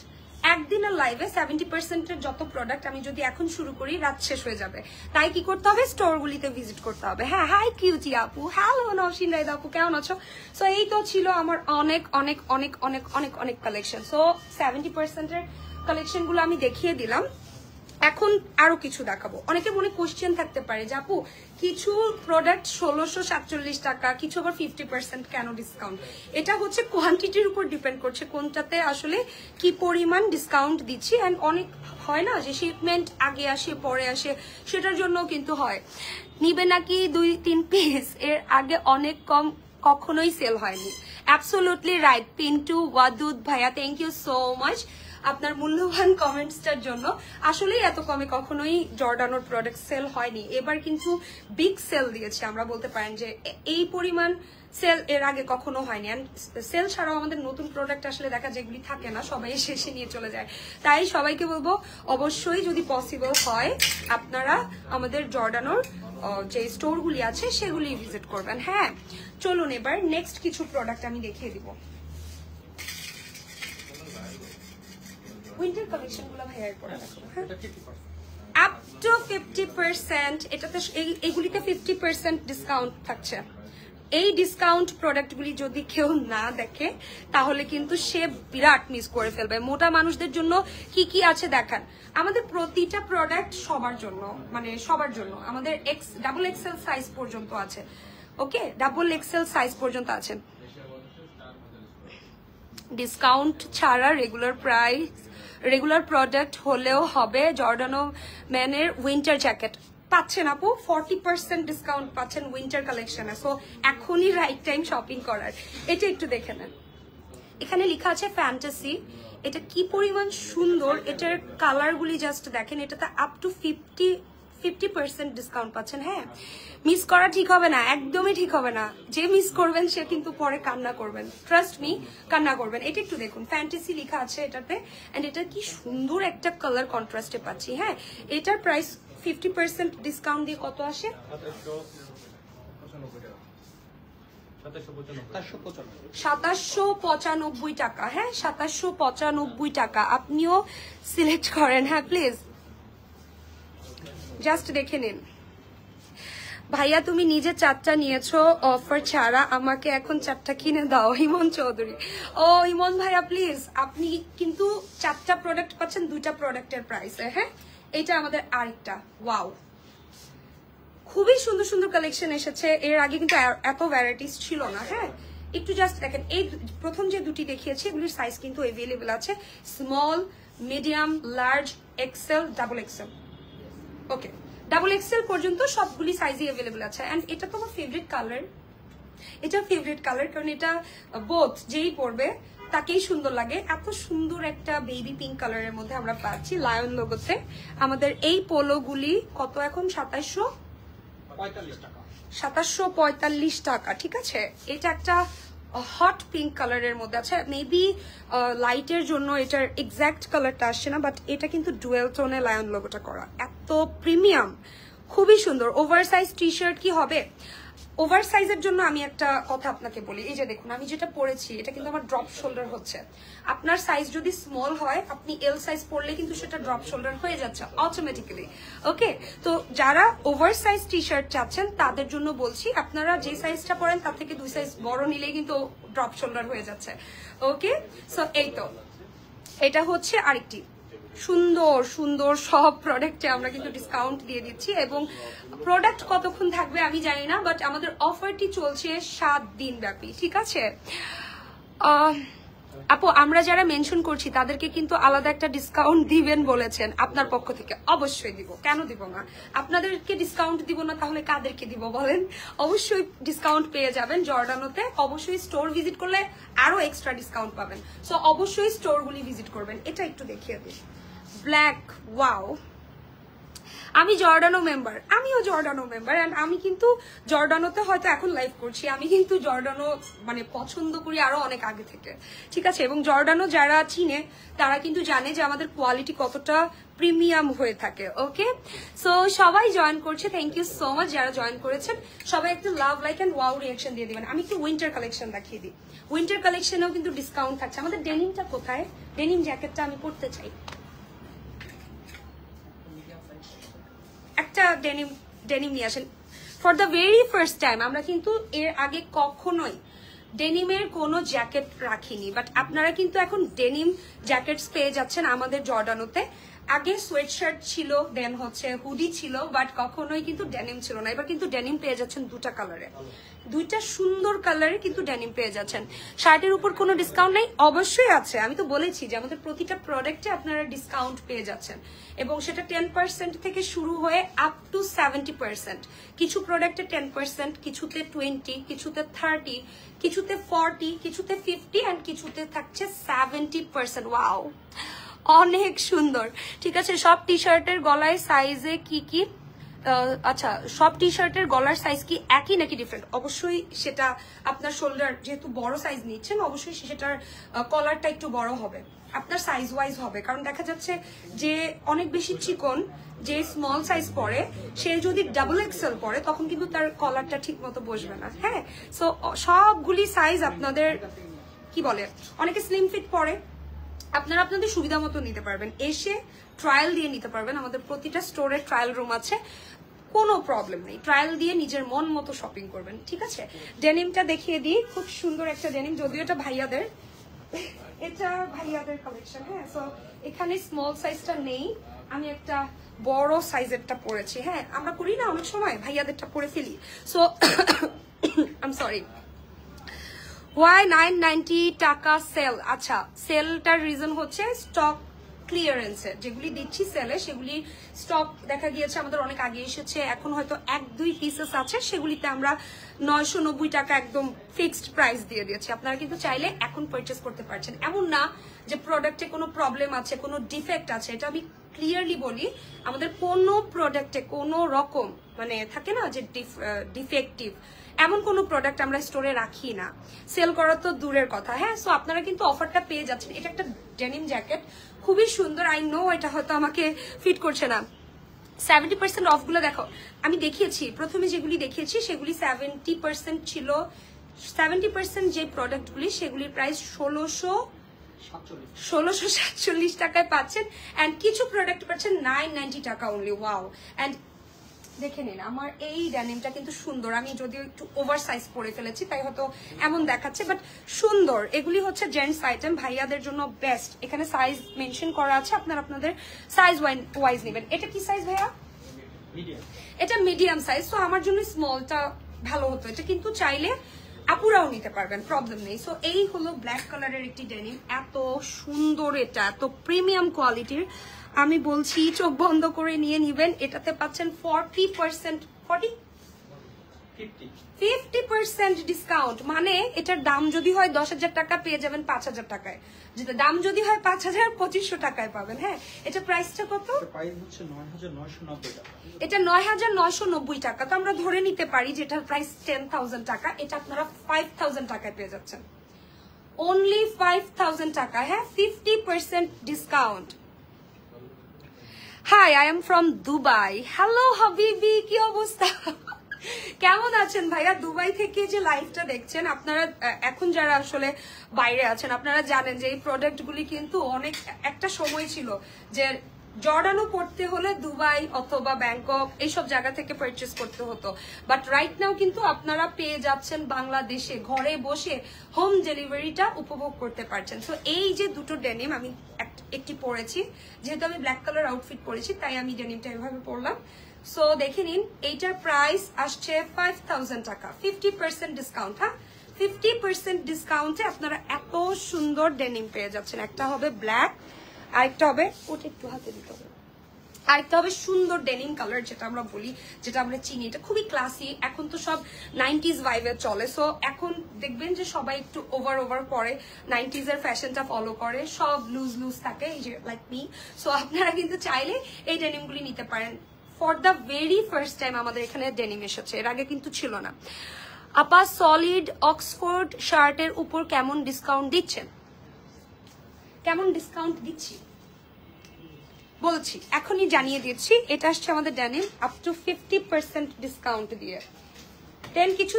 একদিনের লাইভে 70% এর যত প্রোডাক্ট আমি যদি এখন শুরু করি রাত শেষ হয়ে যাবে। তাই কি করতে হবে, স্টোরগুলিতে ভিজিট করতে হবে। হ্যাঁ, হাই কিউটি আপু, হ্যালো নওশিন রাইদা আপু, কেমন আছো? সো এই তো ছিল আমার অনেক অনেক অনেক অনেক অনেক অনেক কালেকশন। সো 70% এর কালেকশন গুলো আমি দেখিয়ে দিলাম। এখন আরো কিছু দেখাবো। অনেকে মনে কোশ্চেন থাকতে পারে যে আপু কিছু প্রোডাক্ট 1647 টাকা, কিছু আবার 50% কেন ডিসকাউন্ট? এটা হচ্ছে কোয়ান্টিটির উপর ডিপেন্ড করছে, কোনটাতে আসলে কি পরিমাণ ডিসকাউন্ট দিচ্ছি। অ্যান্ড অনেক হয় না যে শিপমেন্ট আগে আসে পরে আসে, সেটার জন্য কিন্তু হয়। নিবে নাকি 2-3 পিস, এর আগে অনেক কম কখনোই সেল হয়নি। অ্যাবসোলুটলি রাইট পিন্টু ওয়াদুদ ভাইয়া, থ্যাংক ইউ সো মাচ আপনার মূল্যবান কমেন্টসটার জন্য। আসলেই এত কমে কখনোই জর্ডানোর প্রোডাক্ট সেল হয়নি, এবার কিন্তু বিগ সেল দিয়েছে। আমরা বলতে পারেন যে এই পরিমাণ সেল এর আগে কখনো হয়নি। অ্যান্ড সেল ছাড়াও আমাদের নতুন প্রোডাক্ট আসলে দেখা যেগুলি থাকে না সবাই শেষে নিয়ে চলে যায়। তাই সবাইকে বলবো অবশ্যই যদি পসিবল হয় আপনারা আমাদের জর্ডানোর যে স্টোরগুলি আছে সেগুলি ভিজিট করবেন। হ্যাঁ চলুন এবার নেক্সট কিছু প্রোডাক্ট আমি দেখিয়ে দিব। উইন্টার কালেকশনগুলো ভাইয়ার পরে দেখো। হ্যাঁ আপ টু 50%, এটাতে এইগুলিতে 50% ডিসকাউন্ট থাকছে। এই ডিসকাউন্ট প্রোডাক্টগুলি যদি কেউ না দেখে তাহলে কিন্তু সে বিরাট মিস করে ফেলবে। মোটা মানুষদের জন্য কি কি আছে দেখান। আমাদের প্রতিটা প্রোডাক্ট সবার জন্য, মানে সবার জন্য আমাদের ডাবল এক্সেল সাইজ পর্যন্ত আছে। ওকে, ডাবল এক্সেল সাইজ পর্যন্ত আছে। ডিসকাউন্ট ছাড়া রেগুলার প্রোডাক্ট হলেও হবে। জর্ডানো ম্যানের উইন্টার জ্যাকেট পাচ্ছেন আপু 40% ডিসকাউন্ট পাচ্ছেন উইন্টার কালেকশনে। সো এখনই রাইট টাইম শপিং করার। এটা একটু দেখে নেন, এখানে লেখা আছে ফ্যান্টাসি। এটা কি পরিমাণ সুন্দর, এটার কালারগুলি জাস্ট দেখেন। এটাতে আপ টু 50% ডিসকাউন্ট পাচ্ছেন। হ্যাঁ মিস করা ঠিক হবে না, একদমই ঠিক হবে না। যে মিস করবেন সে কিন্তু পরে কান্না করবেন, ট্রাস্ট মি কান্না করবেন। এটা একটু দেখুন, ফ্যান্টাসি লেখা আছে এটাতে। এন্ড এটা কি সুন্দর একটা কালার কন্ট্রাস্টে পাচ্ছি। হ্যাঁ এটার প্রাইস 50% ডিসকাউন্ট দিয়ে কত আসে? 2795 টাকা। হ্যাঁ 2795 টাকা। আপনিও সিলেক্ট করেন। হ্যাঁ প্লিজ জাস্ট দেখে নিন। ভাইয়া তুমি নিজে 4টা নিয়েছো অফার ছাড়া, আমাকে এখন 4টা কিনে দাও। হিমন চৌধুরী। ও হিমন ভাইয়া প্লিজ, আপনি কিন্তু 4টা প্রোডাক্ট পাচ্ছেন 2টা প্রোডাক্টের প্রাইসে। হ্যাঁ এটা আমাদের আরেকটা ওয়াও, খুবই সুন্দর সুন্দর কালেকশন এসেছে। এর আগে কিন্তু এত ভ্যারাইটিস ছিল না। হ্যাঁ একটু জাস্ট দেখেন, এই প্রথম যে দুটি দেখিয়েছি এগুলির সাইজ কিন্তু অ্যাভেলেবল আছে। Small, medium, large, XL, double XL. Okay double XL পর্যন্ত সবগুলি সাইজই অ্যাভেলেবল আছে। অ্যান্ড এটা তো আমার ফেভারিট কালার, এটা ফেভারিট কালার, কারণ এটা বোথ যেই পরবে তাকেই সুন্দর লাগে। এত সুন্দর একটা বেবি পিঙ্ক কালারের মধ্যে আমরা পাচ্ছি লায়ন লোগোতে। আমাদের এই পোলোগুলি কত এখন? 2745 টাকা। ঠিক আছে, এটা একটা হট পিঙ্ক কালারের মধ্যে আছে। মেবি লাইটের জন্য এটার এক্সাক্ট কালারটা আসছে না, বাট এটা কিন্তু ডুয়েল টোনে লায়ন লোগোটা করা, এত প্রিমিয়াম, খুবই সুন্দর। ওভার সাইজ টি শার্ট কি হবে? ওভার সাইজের জন্য আমি একটা কথা আপনাকে বলি, এই যে দেখুন আমি যেটা পরেছি এটা কিন্তু আমার ড্রপ শোল্ডার হচ্ছে। আপনার সাইজ যদি স্মল হয় আপনি এল সাইজ পরলে কিন্তু সেটা ড্রপ শোল্ডার হয়ে যাচ্ছে অটোমেটিক্যালি। ওকে, তো যারা ওভার সাইজ টি শার্ট চাচ্ছেন তাদের জন্য বলছি, আপনারা যে সাইজটা পরেন তার থেকে 2 সাইজ বড় নিলেই কিন্তু ড্রপ শোল্ডার হয়ে যাচ্ছে। ওকে, সো এই তো এটা হচ্ছে আরেকটি সুন্দর সুন্দর সব প্রোডাক্টে আমরা কিন্তু ডিসকাউন্ট দিয়ে দিচ্ছি। এবং প্রোডাক্ট কতক্ষণ থাকবে আমি জানি না, বাট আমাদের অফারটি চলছে 7 দিন ব্যাপী। ঠিক আছে আপু, আমরা যারা মেনশন করছি তাদেরকে কিন্তু আলাদা একটা ডিসকাউন্ট দিবেন বলেছেন আপনার পক্ষ থেকে। অবশ্যই দিব, কেন দিব না? আপনাদেরকে ডিসকাউন্ট দিব না তাহলে কাদেরকে দিব বলেন? অবশ্যই ডিসকাউন্ট পেয়ে যাবেন জর্ডানোতে। অবশ্যই স্টোর ভিজিট করলে আরো এক্সট্রা ডিসকাউন্ট পাবেন। সো অবশ্যই স্টোরগুলি ভিজিট করবেন। এটা একটু দেখিয়ে দিই, ব্ল্যাক, ওয়াও। আমি জর্ডানো মেম্বার, আমিও জর্ডানো মেম্বার। এন্ড আমি কিন্তু জর্ডানোতে হয়তো এখন লাইভ করছি, আমি কিন্তু জর্ডানো মানে পছন্দ করি আরো অনেক আগে থেকে। ঠিক আছে, এবং জর্ডানো যারা চিনে তারা কিন্তু জানে যে আমাদের কোয়ালিটি কতটা প্রিমিয়াম হয়ে থাকে। ওকে, সো সবাই জয়েন করছে, থ্যাংক ইউ সো মাচ যারা জয়েন করেছেন। সবাই একটু লাভ, লাইক এন্ড ওয়াও রিয়াকশন দিয়ে দিবেন। আমি একটু উইন্টার কালেকশন দেখিয়ে দিই। উইন্টার কালেকশনেও কিন্তু ডিসকাউন্ট থাকছে। আমাদের ডেনিমটা কোথায়? ডেনিম জ্যাকেটটা আমি পরতে চাই। একটা ডেনিম নিয়ে আসেন for the very first time. আমরা কিন্তু এর আগে কখনোই ডেনিমের কোনো জ্যাকেট রাখিনি, বাট আপনারা কিন্তু এখন ডেনিম জ্যাকেটস পেয়ে যাচ্ছেন আমাদের জর্ডানোতে। আগে সোয়েটশার্ট ছিল, দেন হচ্ছে হুডি ছিল, বাট কখনোই কিন্তু ডেনিম ছিল না। এবার কিন্তু ডেনিম পেয়ে যাচ্ছেন দুটা কালারে, দুইটা সুন্দর কালারে কিন্তু ডেনিম পেয়ে যাচ্ছেন। শার্টের উপর কোনো ডিসকাউন্ট নেই? অবশ্যই আছে, আমি তো বলেছি যে আমাদের প্রতিটা প্রোডাক্টে আপনারা ডিসকাউন্ট পেয়ে যাচ্ছেন, এবং সেটা 10% থেকে শুরু হয়ে আপ টু 70%। কিছু প্রোডাক্টে 10%, কিছুতে 20, কিছুতে 30, কিছুতে 40, কিছুতে 50, অ্যান্ড কিছুতে থাকছে 70%। ওয়াও, অনেক সুন্দর। ঠিক আছে, সব টি শার্টের গলায় সাইজে কি আচ্ছা, সব টি শার্টের গলার সাইজ কি একই নাকি ডিফারেন্ট? অবশ্যই সেটা আপনার শোল্ডার, যেহেতু বড় সাইজ নিচ্ছেন, অবশ্যই সেটার কলারটা একটু বড় হবে, আপনার সাইজ ওয়াইজ হবে। কারণ দেখা যাচ্ছে যে অনেক বেশি চিকন যে স্মল সাইজ পরে, সে যদি ডাবল এক্সেল পরে তখন কিন্তু তার কলারটা ঠিক মতো বসবে না। হ্যাঁ, সো সবগুলি সাইজ আপনাদের কি বলে, অনেকে স্লিম ফিট পরে, আপনারা আপনাদের সুবিধা মতো নিতে পারবেন, এসে ট্রায়াল দিয়ে নিতে পারবেন। আমাদের প্রতিটা স্টোরে ট্রায়াল রুম আছে, কোনো প্রবলেম নেই, ট্রায়াল দিয়ে নিজের মন মতো শপিং করবেন। ঠিক আছে, ডেনিমটা দেখিয়ে দিই, খুব সুন্দর একটা ডেনিম, যদিও এটা ভাইয়াদের, এটা ভাইয়াদের কালেকশন। হ্যাঁ, সো এখানে স্মল সাইজটা নেই, আমি একটা বড় সাইজেরটা পরেছি। হ্যাঁ, আমরা করি না অনেক সময় ভাইয়াদেরটা পরে ফেলি, so I am sorry. Why 990 টাকা সেল? আচ্ছা, সেলটার রিজন হচ্ছে স্টক ক্লিয়ারেন্সে, যেগুলি দিচ্ছি সেলে সেগুলি স্টক দেখা গিয়েছে আমাদের অনেক আগে এসেছে, এখন হয়তো 1-2 পিসেস আছে, সেগুলিতে আমরা 990 টাকা একদম ফিক্সড প্রাইস দিয়ে দিয়েছি। আপনারা কিন্তু চাইলে এখন পারচেস করতে পারছেন, এমন না যে প্রোডাক্টে কোনো প্রবলেম আছে, কোনো ডিফেক্ট আছে। এটা আমি ক্লিয়ারলি বলি, আমাদের কোনো প্রোডাক্টে কোনো রকম মানে থাকে না যে ডিফেক্টিভ, এমন কোনো প্রোডাক্ট আমরা স্টোরে রাখি না, সেল করা তো দূরের কথা। হ্যাঁ, সো আপনারা কিন্তু অফারটা পেয়ে যাচ্ছেন। এটা একটা ডেনিম জ্যাকেট, খুবই সুন্দর। আই নো এটা হয়তো আমাকে ফিট করছে না। 70% অফ গুলো দেখো, আমি দেখিয়েছি প্রথমে যেগুলি দেখিয়েছি সেগুলি 70% ছিল। 70% যে প্রোডাক্টগুলি সেগুলির প্রাইস 1647 টাকায় পাচ্ছেন, অ্যান্ড কিছু প্রোডাক্ট পাচ্ছেন 990 টাকা অনলি। ওয়াও, অ্যান্ড দেখে নিন আমার এই ডেনিমটা কিন্তু সুন্দর, আমি যদিও একটু ওভার সাইজ পরে ফেলেছি তাই হয়তো এমন দেখাচ্ছে, বাট সুন্দর। এগুলি হচ্ছে জেন্টস আইটেম, ভাইয়াদের জন্য বেস্ট। এখানে সাইজ মেনশন করা আছে, আপনারা আপনাদের সাইজ ওয়াইজ নেবেন। এটা কি সাইজ ভাইয়া? এটা মিডিয়াম সাইজ, তো আমার জন্য স্মলটা ভালো হতো। এটা কিন্তু চাইলে আপুরাও নিতে পারবেন, প্রবলেম নেই। সো এই হলো ব্ল্যাক কালারের একটি ডেনিম, এত সুন্দর, এটা এত প্রিমিয়াম কোয়ালিটির, আমি বলছি চোখ বন্ধ করে নিয়ে নিবেন। এটাতে পাচ্ছেন 50% ডিসকাউন্ট, মানে এটার দাম যদি হয় 10,000 টাকা পেয়ে যাবেন 5,000 টাকায়, যেটা দাম যদি হয় 5,000 2500 টাকায় পাবেন। হ্যাঁ, এটা প্রাইসটা কত? এটা 9,990 টাকা। তো আমরা ধরে নিতে পারি যে এটার প্রাইস 10,000 টাকা, এটা আপনারা 5,000 টাকায় পেয়ে যাচ্ছেন, অনলি 5,000 টাকা। হ্যাঁ, 50% discount. Hi, I am from Dubai. Hello হাবিবি, কি অবস্থা, কেমন আছেন ভাইয়া? দুবাই থেকে যে লাইভটা দেখছেন আপনারা, এখন যারা আসলে বাইরে আছেন আপনারা জানেন যে এই প্রোডাক্টগুলি কিন্তু অনেক একটা সময় ছিল যে জর্ডানও পড়তে হলে দুবাই অথবা ব্যাংকক এইসব জায়গা থেকে পারচেস করতে হতো, বাট রাইট নাও কিন্তু আপনারা পেয়ে যাচ্ছেন বাংলাদেশে, ঘরে বসে হোম ডেলিভারিটা উপভোগ করতে পারছেন। তো এই যে দুটো ডেনিম আমি একটি পরেছি, যেহেতু আমি ব্ল্যাক কালার আউটফিট পরেছি তাই আমি ডেনিমটা এভাবে পরলাম। সো দেখে নিন, এইটার প্রাইস আসছে 5,000 টাকা, 50% ডিসকাউন্ট। হ্যাঁ, 50% ডিসকাউন্টে আপনারা এত সুন্দর ডেনিম পেয়ে যাচ্ছেন। একটা হবে ব্ল্যাক, আরেকটা হবে, ওটা একটু হাতে দিতে হবে, আরেকটা হবে সুন্দর ডেনিম কালার, যেটা আমরা বলি, যেটা আমরা চিনি। এটা খুবই ক্লাসি, এখন তো সব 90s ভাইবের চলে। সো এখন দেখবেন যে সবাই একটু ওভার পরে 90s এর ফ্যাশনটা ফলো করে, সব লুজ থাকে, এই যে লাইক মি। সো আপনারা কিন্তু চাইলে এই ডেনিমগুলি নিতে পারেন। For the very first time আমাদের এখানে ডেনিম এসেছে, এর আগে কিন্তু ছিল না। আপা, সলিড অক্সফোর্ড শার্টের উপর কেমন ডিসকাউন্ট দিচ্ছেন? কেমন ডিসকাউন্ট দিচ্ছি বলছি, এখনই জানিয়ে দিচ্ছি। এটা আসছে আমাদের ডেনিম আপ টু 50% ডিসকাউন্ট দিয়ে। দেন কিছু,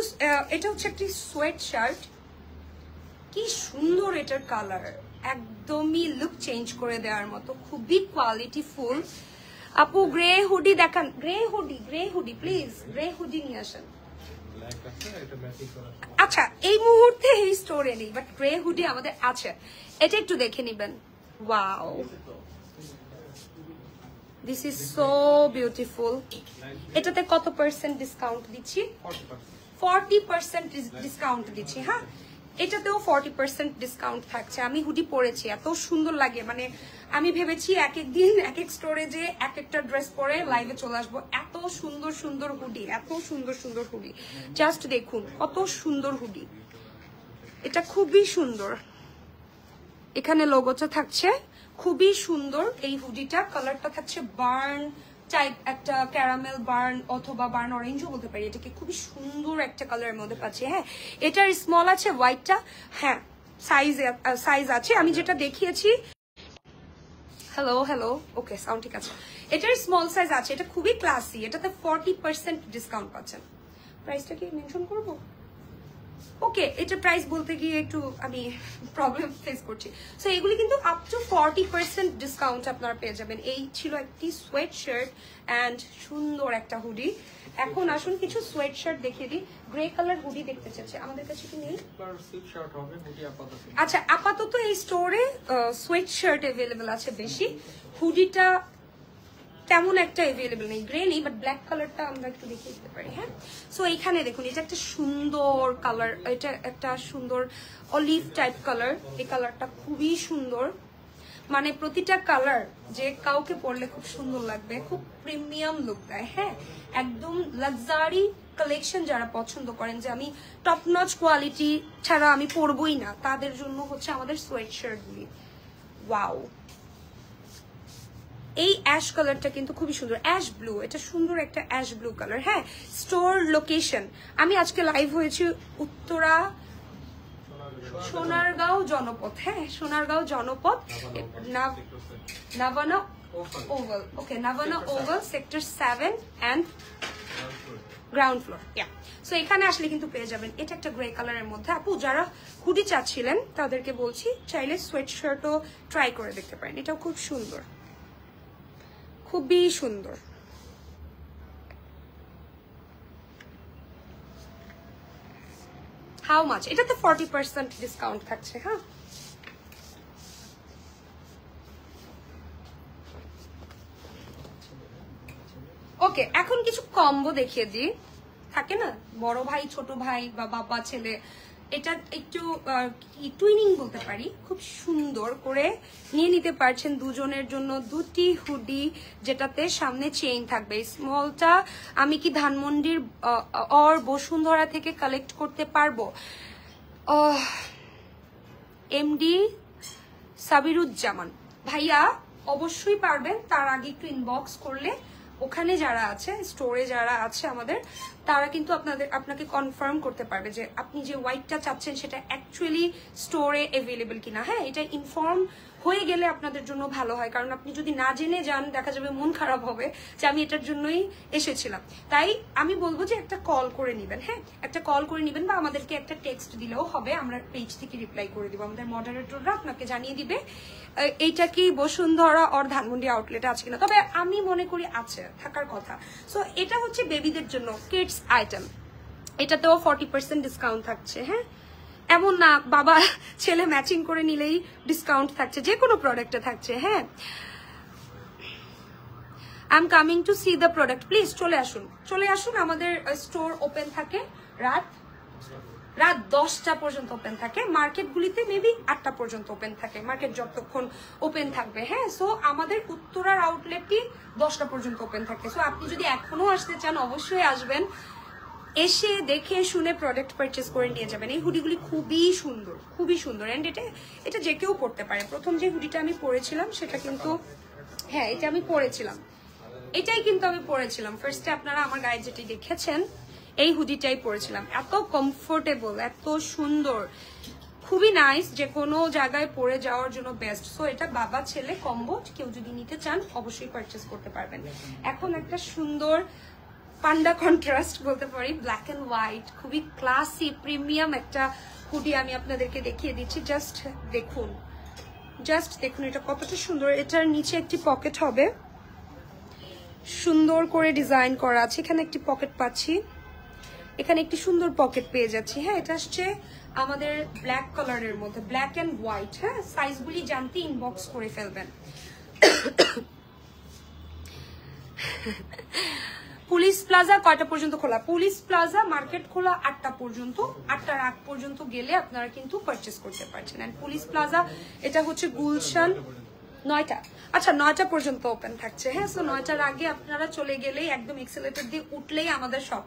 এটা হচ্ছে একটি সোয়েট শার্ট, কি সুন্দর এটার কালার, একদমই লুক চেঞ্জ করে দেওয়ার মতো, খুবই কোয়ালিটি ফুল। আপু গ্রে হুডি দেখান, grey hoodie please, grey hoodie নিয়ে আসেন। আচ্ছা, এই মুহূর্তে এই স্টোরে নেই, বাট গ্রে হুডি আমাদের আছে, এটা একটু দেখে নিবেন। Wow, this is so beautiful. এটাতে কত পার্সেন্ট ডিসকাউন্ট দিচ্ছি? 40% ডিসকাউন্ট দিচ্ছি। হ্যাঁ, এটাতেও 40% ডিসকাউন্ট থাকছে। আমি হুডি পরেছি, এত সুন্দর লাগে, মানে আমি ভেবেছি এক এক দিন এক এক স্টোরে যে এক একটা ড্রেস পরে লাইভে চলে আসবো। এত সুন্দর সুন্দর হুডি, এত সুন্দর সুন্দর হুডি, জাস্ট দেখুন কত সুন্দর হুডি। এটা খুবই সুন্দর, এখানে লোগোটা থাকছে, খুবই সুন্দর। এই হুডিটা কালারটা থাকছে বার্ন টাইপ, একটা ক্যারামেল বার্ন অথবা বার্ন অরেঞ্জও বলতে পারি। এটাকে খুবই সুন্দর একটা কালারের মধ্যে পাচ্ছি। হ্যাঁ, এটার স্মল আছে হোয়াইটটা, হ্যাঁ সাইজ আছে আমি যেটা দেখিয়েছি। হ্যালো হ্যালো, ওকে সাউন্ড ঠিক আছে। এটার স্মল সাইজ আছে, এটা খুবই ক্লাসি। এটাতে 40% ডিসকাউন্ট পাচ্ছেন। প্রাইসটা কি মেনশন করবো? ওকে, এটা প্রাইস বলতে গিয়ে একটু আমি প্রবলেম ফেস করছি। সো এগুলি কিন্তু আপ টু 40% ডিসকাউন্ট আপনারা পেয়ে যাবেন। এই ছিল একটি সোয়েট শার্ট অ্যান্ড সুন্দর একটা হুডি। এখন আসুন কিছু সোয়েট শার্ট দেখিয়ে দিই। গ্রে কালার হুডি দেখতে চাচ্ছি, আমাদের কাছে কি নেই? আচ্ছা, আপাতত এই স্টোরে সোয়েট শার্ট অ্যাভেলেবেল আছে বেশি, হুডিটা তেমন একটা অ্যাভেলেবল নেই। গ্রে নেই, বাট ব্ল্যাক কালারটা আমরা একটু দেখিয়ে দিতে পারি। হ্যাঁ, সো এইখানে দেখুন, এটা একটা সুন্দর কালার, এটা একটা সুন্দর অলিভ টাইপ কালার। এই কালারটা খুবই সুন্দর, মানে প্রতিটা কালার যে কাউকে পরলে খুব সুন্দর লাগবে, খুব প্রিমিয়াম লুক দেয়। হ্যাঁ, একদম লাক্সারি কালেকশন যারা পছন্দ করেন যে আমি টপ নচ কোয়ালিটি ছাড়া আমি পরবই না, তাদের জন্য হচ্ছে আমাদের সোয়েট শার্টগুলি। ওয়াও, এই অ্যাশ কালারটা কিন্তু খুবই সুন্দর, অ্যাশ ব্লু, এটা সুন্দর একটা অ্যাশ ব্লু কালার। হ্যাঁ, স্টোর লোকেশন আমি আজকে লাইভ হয়েছি উত্তরা সোনারগাঁও জনপথ। হ্যাঁ, Sonargaon Janapath, Navana oval. Okay, Navana oval sector 7 and ground floor. So এখানে আসলে কিন্তু পেয়ে যাবেন। এটা একটা গ্রে কালারের মধ্যে। আপু যারা হুডি চাচ্ছিলেন তাদেরকে বলছি, চাইলে সোয়েট শার্টও ট্রাই করে দেখতে পারেন, এটাও খুব সুন্দর, খুবই সুন্দর। How much? এটাতে 40% ডিসকাউন্ট থাকছে। হ্যাঁ, ওকে, এখন কিছু কম্বো দেখিয়ে দিই। থাকে না বড় ভাই ছোট ভাই বা বাবা ছেলে, এটা একটু টুইনিং বলতে পারি, খুব সুন্দর করে নিয়ে নিতে পারছেন দুজনের জন্য দুটি হুডি, যেটাতে সামনে চেইন থাকবে। স্মলটা আমি কি ধানমন্ডির অর বসুন্ধরা থেকে কালেক্ট করতে পারবো? এমডি সাবিরুজ্জামান ভাইয়া অবশ্যই পারবেন, তার আগে একটু ইনবক্স করলে ওখানে যারা আছে, স্টোরে যারা আছে আমাদের, তারা কিন্তু আপনাকে কনফার্ম করতে পারবে যে আপনি যে হোয়াইটটা চাচ্ছেন সেটা অ্যাকচুয়ালি স্টোরে অ্যাভেলেবেল কিনা। হ্যাঁ, এটা ইনফর্ম হয়ে গেলে আপনাদের জন্য ভালো হয়, কারণ আপনি যদি না জেনে যান দেখা যাবে মন খারাপ হবে যে আমি এটার জন্যই এসেছিলাম। তাই আমি বলবো যে একটা কল করে নেবেন। হ্যাঁ, একটা কল করে নেবেন বা আমাদেরকে একটা টেক্সট দিলেও হবে, আমরা পেজ থেকে রিপ্লাই করে দিব। আমাদের মডারেটররা আপনাকে জানিয়ে দিবে এইটা কি বসুন্ধরা অর ধানমন্ডি আউটলেট আছে কিনা। তবে আমি মনে করি আছে, থাকার কথা। সো এটা হচ্ছে বেবিদের জন্য কিডস আইটেম, এটাতেও 40% ডিসকাউন্ট থাকছে। হ্যাঁ, এমন না বাবা ছেলে ম্যাচিং করে নিলেই ডিসকাউন্ট থাকছে, যে কোনো প্রোডাক্টে থাকছে। হ্যাঁ, I am coming to C the product, please চলে আসুন, চলে আসুন। আমাদের স্টোর ওপেন থাকে রাত 10টা পর্যন্ত ওপেন থাকে। মার্কেটগুলিতে মেবি 8টা পর্যন্ত ওপেন থাকে, মার্কেট যতক্ষণ ওপেন থাকবে। হ্যাঁ, সো আমাদের উত্তরার আউটলেটটি 10টা পর্যন্ত ওপেন থাকে। সো আপনি যদি এখনো আসতে চান অবশ্যই আসবেন, এসে দেখে শুনে প্রোডাক্ট পারচেস করে নিয়ে যাবেন। এই হুডিগুলি খুবই সুন্দর, খুবই সুন্দর, অ্যান্ড এটা যে কেউ পরতে পারে। প্রথম যে হুডিটা আমি পরেছিলাম সেটা কিন্তু, হ্যাঁ এটা আমি পরেছিলাম, এটাই কিন্তু আমি পরেছিলাম ফার্স্টে। আপনারা আমার গায়ে যেটি দেখেছেন এই হুডিটাই পরেছিলাম। এত কমফোর্টেবল, এত সুন্দর, খুবই নাইস, যে কোনো জায়গায় পরে যাওয়ার জন্য বেস্ট। সো এটা বাবা ছেলে কম্বো, কেউ যদি নিতে চান অবশ্যই পারচেস করতে পারবেন। এখন একটা সুন্দর পান্ডা কন্ট্রাস্ট বলতে পারি, ব্ল্যাক এন্ড হোয়াইট, খুবই ক্লাসি প্রিমিয়াম একটা হুডি আমি আপনাদেরকে দেখিয়ে দিচ্ছি। জাস্ট দেখুন, জাস্ট দেখুন এটা কতটা সুন্দর। এটার নিচে একটি পকেট হবে, সুন্দর করে ডিজাইন করা আছে। এখানে একটি পকেট পাচ্ছি, এখানে একটি সুন্দর পকেট পেয়ে যাচ্ছি। হ্যাঁ, এটা আসছে আমাদের ব্ল্যাক কালারের মধ্যে, ব্ল্যাক এন্ড হোয়াইট। হ্যাঁ, সাইজগুলি জানতে ইনবক্স করে ফেলবেন। পুলিশ প্লাজা কয়টা পর্যন্ত খোলা? পুলিশ প্লাজা মার্কেট খোলা 8টা পর্যন্ত। 8টার আগ পর্যন্ত গেলে আপনারা কিন্তু পারচেস করতে পারছেন। এন্ড পুলিশ প্লাজা এটা হচ্ছে গুলশান 9টা। আচ্ছা 9টা পর্যন্ত ওপেন থাকছে। হ্যাঁ, সো 9টার আগে আপনারা চলে গেলেই একদম এক্সেলেটর দিয়ে উঠলেই আমাদের সব,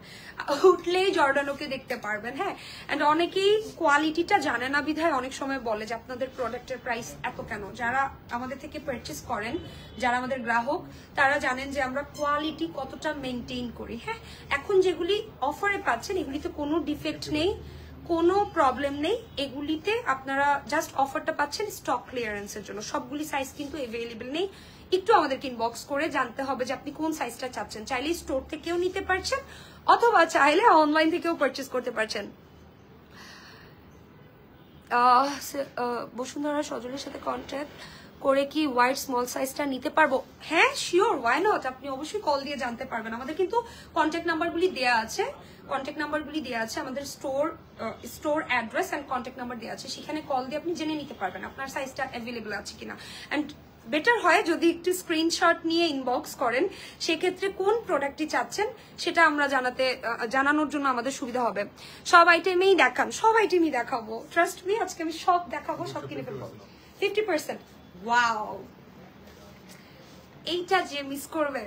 উঠলেই জর্ডানোকে দেখতে পারবেন। হ্যাঁ, এন্ড অনেকেই কোয়ালিটিটা জানে না বিধায় অনেক সময় বলে যে আপনাদের প্রোডাক্টের প্রাইস এত কেন। যারা আমাদের থেকে পারচেস করেন, যারা আমাদের গ্রাহক, তারা জানেন যে আমরা কোয়ালিটি কতটা মেনটেন করি। হ্যাঁ, এখন যেগুলি অফারে পাচ্ছেন এগুলিতে কোনো ডিফেক্ট নেই, কোনো প্রবলেম নেই। এগুলিতে আপনারা জাস্ট অফারটা পাচ্ছেন স্টক ক্লিয়ারেন্সের জন্য। সবগুলি সাইজ কিন্তু অ্যাভেলেবল নেই। একটু আমাদেরকে ইনবক্স করে জানতে হবে যে আপনি কোন সাইজটা চাচ্ছেন। চাইলে স্টোর থেকেও নিতে পারছেন অথবা চাইলে অনলাইন থেকেও পারচেস করতে পারছেন। বসুন্ধরা সজলের সাথে কন্ট্যাক্ট করে কি হোয়াইট স্মল সাইজটা নিতে পারবো? হ্যাঁ শিওর, ওয়াই নট। আপনি অবশ্যই কল দিয়ে জানতে পারবেন। আমাদের কিন্তু কন্ট্যাক্ট নাম্বারগুলি দেওয়া আছে, আমাদের store address and contact number দেওয়া আছে, সেখানে কল দিয়ে আপনি জেনে নিতে পারবেন আপনার সাইজটা অ্যাভেলেবল আছে কিনা। এন্ড বেটার হয় যদি একটু স্ক্রিনশট নিয়ে ইনবক্স করেন, সেক্ষেত্রে কোন প্রোডাক্টটি চাচ্ছেন সেটা আমরা জানানোর জন্য আমাদের সুবিধা হবে। সব আইটেমেই দেখান, সব আইটেমই দেখাবো, ট্রাস্ট মি। আজকে আমি সব দেখাবো, সব কিনে ফেলবো। 50%, ওয়াও! এইটা যে মিস করবে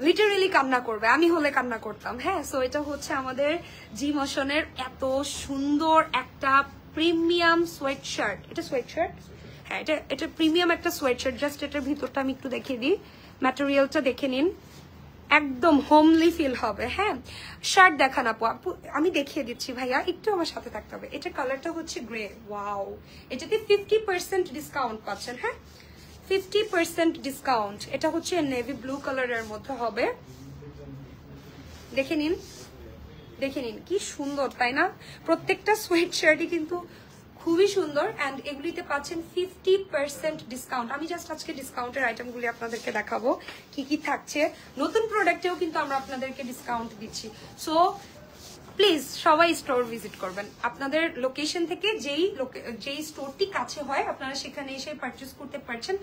লিটারেলি কান্না করবে। আমি হলে কান্না করতাম। হ্যাঁ, সো এটা হচ্ছে আমাদের জি মোশনের এত সুন্দর একটা প্রিমিয়াম সোয়েট শার্ট। এটা সোয়েট শার্ট, হ্যাঁ এটা প্রিমিয়াম একটা সোয়েট শার্ট। জাস্ট এটার ভিতরটা আমি একটু দেখিয়ে দিই, ম্যাটেরিয়ালটা দেখে নিন, একদম হোমলি ফিল হবে। হ্যাঁ, শার্ট দেখান আপু। আমি দেখিয়ে দিচ্ছি ভাইয়া, একটু আমার সাথে থাকতে হবে। এটা কালারটা হচ্ছে গ্রে, ওয়াও! এটাতে 50% ডিসকাউন্ট পাচ্ছেন। হ্যাঁ, 50% ডিসকাউন্ট। এটা হচ্ছে নেভি ব্লু কালারের মধ্যে হবে। দেখে নিন, দেখে নিন কি সুন্দর, তাই না? প্রত্যেকটা সোয়েট শার্টই কিন্তু খুবই সুন্দর। এন্ড এগুলিতে পাচ্ছেন 50% ডিসকাউন্ট। আমি জাস্ট আজকে ডিসকাউন্টের আইটেমগুলি আপনাদেরকে দেখাবো কি কি থাকছে। নতুন প্রোডাক্টেও কিন্তু আমরা আপনাদেরকে ডিসকাউন্ট দিচ্ছি। সো প্লিজ সবাই স্টোর ভিজিট করবেন। আপনাদের লোকেশন থেকে যেই স্টোরটি কাছে হয় আপনারা সেখানে এসে পারচেস করতে পারছেন।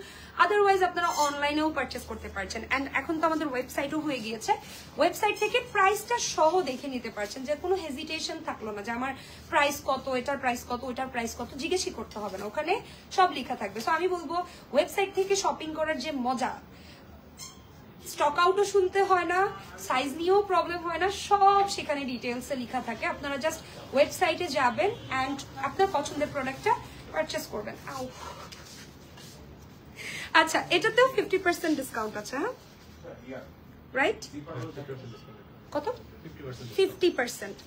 আদারওয়াইজ আপনারা অনলাইনেও পারচেস করতে পারছেন। এন্ড এখন তো আমাদের ওয়েবসাইটও হয়ে গিয়েছে, ওয়েবসাইট থেকে প্রাইসটা সহ দেখে নিতে পারছেন। যে কোনো হেজিটেশন থাকলো না যে আমার প্রাইস কত, এটার প্রাইস কত, ওটার প্রাইস কত, জিজ্ঞেসই করতে হবে না, ওখানে সব লেখা থাকবে। সো আমি বলবো ওয়েবসাইট থেকে শপিং করার যে মজা, স্টক আউটও শুনতে হয় না, সাইজ নিয়েও প্রবলেম হয় না, সব সেখানে ডিটেলসে লেখা থাকে। আপনারা জাস্ট ওয়েবসাইটে যাবেন এন্ড আপনার পছন্দের প্রোডাক্টটা পারচেস করবেন। আচ্ছা, এটাতেও 50% ডিসকাউন্ট আছে। হ্যাঁ, রাইট? কত? 50%।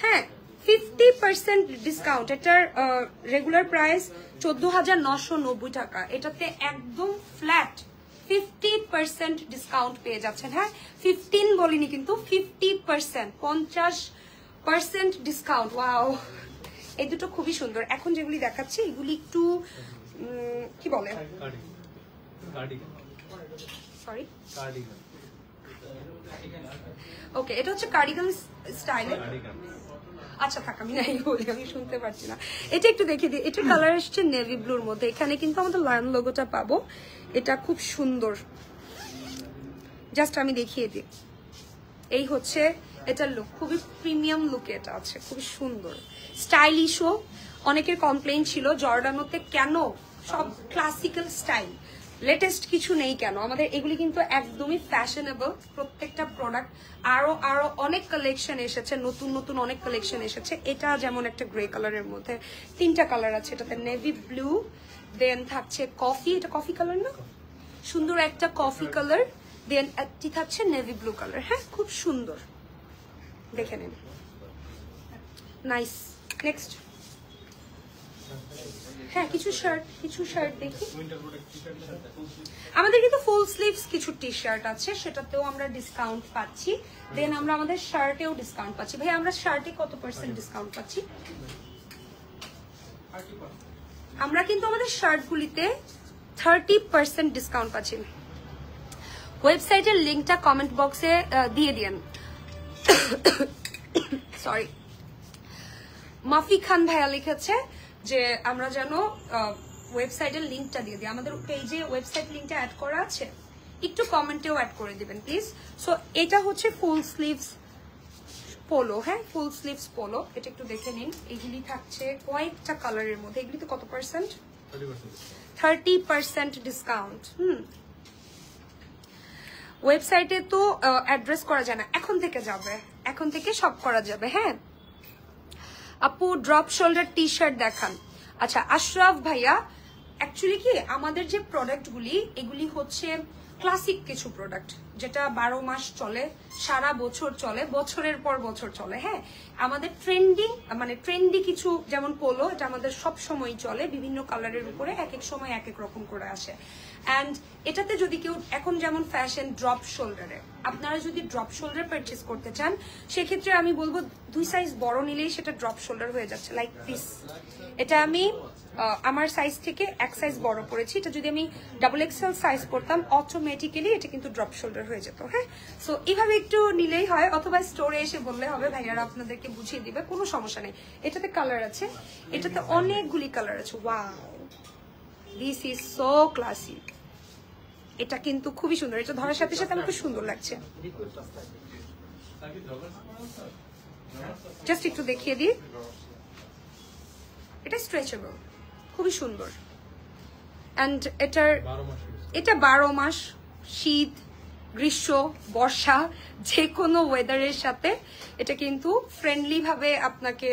হ্যাঁ, 50% ডিসকাউন্ট। এটার রেগুলার প্রাইস 14,990 টাকা। এটাতে একদম ফ্ল্যাট 50% ডিসকাউন্ট পেয়ে যাচ্ছেন। হ্যাঁ, 15 বলিনি কিন্তু, 50%, 50% ডিসকাউন্ট। ওয়াও, এই দুটো খুবই সুন্দর। এখন যেগুলি দেখাচ্ছি এগুলি একটু কি বলে, সরি, ওকে, এটা হচ্ছে কার্ডিগান স্টাইলে। আচ্ছা থাক, আমি নাই বলি, আমি শুনতে পাচ্ছি না। এটা একটু দেখিয়ে দিই। এটার কালার এসছে নেভি ব্লুর মধ্যে। এখানে কিন্তু আমাদের লায়ন লোগোটা পাবো। এটা খুব সুন্দর, জাস্ট আমি দেখিয়ে দিই। এই হচ্ছে এটার লুক, খুবই প্রিমিয়াম লুকে এটা আছে, খুবই সুন্দর স্টাইলিশও। অনেকের কমপ্লেইন ছিল জর্ডানোতে কেন সব ক্লাসিক্যাল স্টাইল, লেটেস্ট কিছু নেই কেন। আমাদের এগুলি কিন্তু একদমই ফ্যাশনেবল প্রত্যেকটা প্রোডাক্ট। আরো আরো অনেক কালেকশন এসেছে, নতুন নতুন অনেক কালেকশন এসেছে। এটা যেমন একটা গ্রে কালারের মধ্যে 3টা কালার আছে। এটাতে নেভি ব্লু, দেন থাকছে কফি, এটা কফি কালার না, সুন্দর একটা কফি কালার, দেন একটি থাকছে নেভি ব্লু কালার। হ্যাঁ, খুব সুন্দর, দেখে নিন, নাইস। নেক্সট, হ্যাঁ কিছু শার্ট দেখি। আমাদের কিন্তু ফুল স্লিভস কিছু টি শার্ট আছে, সেটাতেও আমরা ডিসকাউন্ট পাচ্ছি। দেন আমরা আমাদের শার্টেও ডিসকাউন্ট পাচ্ছি। ভাই আমরা শার্টে কত % ডিসকাউন্ট পাচ্ছি? আমরা কিন্তু আমাদের শার্টগুলিতে 30% ডিসকাউন্ট পাচ্ছি। ওয়েবসাইটের লিঙ্কটা কমেন্ট বক্সে দিয়ে দিন। সরি, মাফি খান ভাইয়া লিখেছে যে আমরা যেন ওয়েবসাইটের লিঙ্কটা দিয়ে দিই। আমাদের পেজে ওয়েবসাইট লিঙ্কটা অ্যাড করা আছে, একটু কমেন্টেও অ্যাড করে দিবেন প্লিজ। সো এটা হচ্ছে ফুল স্লিভস পোলো, হ্যাঁ ফুল স্লিভস পোলো। এটা একটু দেখে নিন, এগুলি থাকছে কয়েকটা কালারের মধ্যে। এগুলিতে কত পার্সেন্ট? 30% ডিসকাউন্ট। ওয়েবসাইটে তো অ্যাড্রেস করা যায় না, এখন থেকে যাবে, এখন থেকে সব করা যাবে। হ্যাঁ আপু ড্রপ শোল্ডার টি শার্ট দেখান। আচ্ছা আশরাফ ভাইয়া, অ্যাকচুয়ালি কি আমাদের যে প্রোডাক্টগুলি এগুলি হচ্ছে ক্লাসিক কিছু প্রোডাক্ট, যেটা 12 মাস চলে, সারা বছর চলে, বছরের পর বছর চলে। হ্যাঁ আমাদের ট্রেন্ডি কিছু, যেমন পোলো, এটা আমাদের সব সময় চলে, বিভিন্ন কালারের উপরে এক এক সময় এক এক রকম করে আসে। অ্যান্ড এটাতে যদি কেউ এখন যেমন ফ্যাশন ড্রপ শোল্ডারে, আপনারা যদি ড্রপ শোল্ডার পারচেস করতে চান সেক্ষেত্রে আমি বলবো 2 সাইজ বড় নিলেই সেটা ড্রপ শোল্ডার হয়ে যাচ্ছে, লাইক দিস। এটা আমি আমার সাইজ থেকে 1 সাইজ বড় পড়েছি, এটা যদি আমি XXL সাইজ করতাম অটোমেটিক্যালি এটা কিন্তু ড্রপ শোল্ডার হয়ে যেত। হ্যাঁ সো এইভাবে একটু নিলেই হয়, অথবা স্টোরে এসে বললে হবে, ভাইয়ারা আপনাদেরকে বুঝিয়ে দিবে, কোনো সমস্যা নেই। এটাতে কালার আছে, এটাতে অনেকগুলি কালার আছে। Wow, this is so classy. এটা কিন্তু খুবই সুন্দর, এটা ধরার সাথে সাথে আমার খুব সুন্দর লাগছে। জাস্ট একটু দেখিয়ে দিই, এটা স্ট্রেচেবল, খুবই সুন্দর। অ্যান্ড এটা 12 মাস, শীত, গ্রীষ্ম, বর্ষা, যে কোনো ওয়েদারের সাথে এটা কিন্তু ফ্রেন্ডলি ভাবে আপনাকে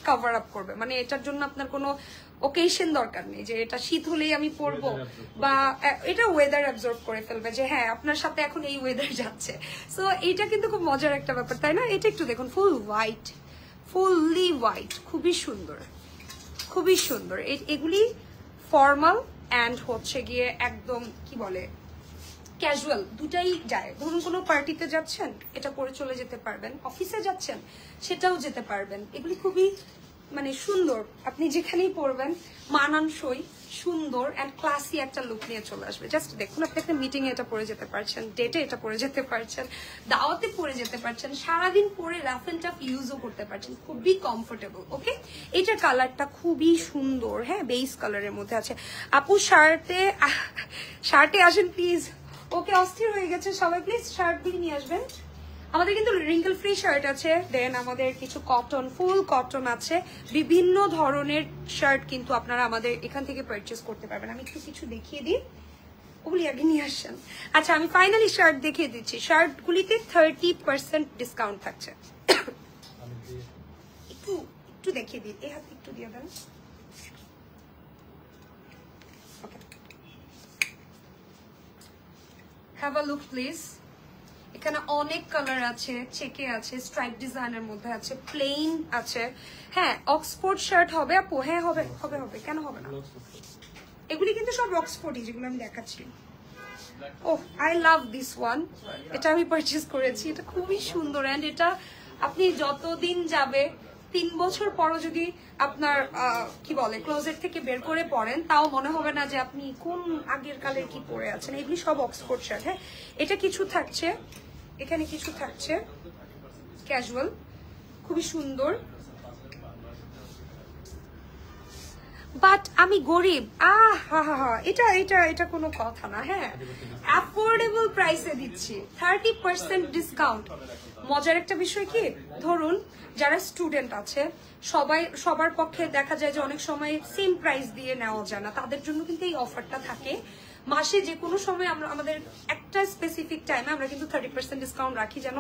কভার আপ করবে। মানে এটার জন্য আপনার কোনো ওকেশন দরকার নেই যে এটা শীত হলেই আমি পরবো, বা এটা ওয়েদার অ্যাবজর্ব করে ফেলবে যে হ্যাঁ আপনার সাথে এখন এই ওয়েদার যাচ্ছে। সো এইটা কিন্তু খুব মজার একটা ব্যাপার, তাই না? এটা একটু দেখুন, ফুল হোয়াইট, ফুললি হোয়াইট, খুবই সুন্দর, খুবই সুন্দর। এগুলি ফর্মাল অ্যান্ড হচ্ছে গিয়ে একদম কি বলে ক্যাজুয়াল, দুটাই যায়। ধরুন কোনো পার্টিতে যাচ্ছেন এটা পরে চলে যেতে পারবেন, অফিসে যাচ্ছেন সেটাও যেতে পারবেন। এগুলি খুবই মানে সুন্দর, আপনি যেখানেই পরবেন মানানসই, সুন্দর অ্যান্ড ক্লাসি একটা লুক নিয়ে চলে আসবে। জাস্ট দেখুন, আপনি একটা মিটিং এ এটা পরে যেতে পারছেন, ডেটে এটা পরে যেতে পারছেন, দাওয়াতে পরে যেতে পারছেন, সারাদিন পরে রাফ এন্ড টাফ ইউজও করতে পারছেন, খুবই কমফোর্টেবল। ওকে, এটার কালারটা খুবই সুন্দর, হ্যাঁ বেস কালারের মধ্যে আছে। আপু শার্টে আসেন প্লিজ। ওকে, অস্থির হয়ে গেছে সবাই, প্লিজ শার্ট দিয়ে নিয়ে আসবেন। আমাদের কিন্তু রিঙ্কেল ফ্রি শার্ট আছে, দেন আমাদের কিছু কটন, ফুল কটন আছে, বিভিন্ন ধরনের শার্ট কিন্তু আপনারা আমাদের এখান থেকে পারচেস করতে পারবেন। আমি একটু কিছু দেখিয়ে দিই, ওগুলি আগে নিয়ে আসছেন। আচ্ছা আমি ফাইনালি শার্ট দেখিয়ে দিচ্ছি। শার্টগুলিতে 30% ডিসকাউন্ট থাকছে। একটু একটু দেখিয়ে দিই, এই হাতে একটু দিয়ে দেন। Have a look please. এখানে অনেক কালার আছে, চেকে আছে, স্ট্রাইপ ডিজাইনের মধ্যে আছে, প্লেন আছে। হ্যাঁ অক্সফোর্ড শার্ট হবে আপু? হ্যাঁ হবে হবে হবে, কেন হবে না? এগুলি কিন্তু সব অক্সফোর্ডই যেগুলো আমি দেখাচ্ছি। Oh I love this one, এটা আমি পারচেজ করেছি, এটা খুবই সুন্দর। অ্যান্ড এটা আপনি যতদিন যাবে, 3 বছর পরও যদি আপনার কি বলে ক্লোজেট থেকে বের করে পরেন, তাও মনে হবে না যে আপনি কোন আগের কালের কি পরে আছেন। এগুলি সব অক্সফোর্ড শার্ট। হ্যাঁ এটা কিছু থাকছে, এখানে কিছু থাকছে ক্যাজুয়াল, খুবই সুন্দর। বাট আমি গরিব, এটা এটা এটা কোনো কথা না। হ্যাঁ অ্যাফোর্ডেবল প্রাইসে দিচ্ছি, 30% ডিসকাউন্ট। মজার একটা বিষয় কি, ধরুন যারা স্টুডেন্ট আছে সবার পক্ষে দেখা যায় যে অনেক সময় সেম প্রাইস দিয়ে নেওয়া যায় না, তাদের জন্য কিন্তু এই অফারটা থাকে। মাসে যে কোনো সময় আমরা আমাদের একটা স্পেসিফিক টাইমে আমরা কিন্তু 30% ডিসকাউন্ট রাখি, যেন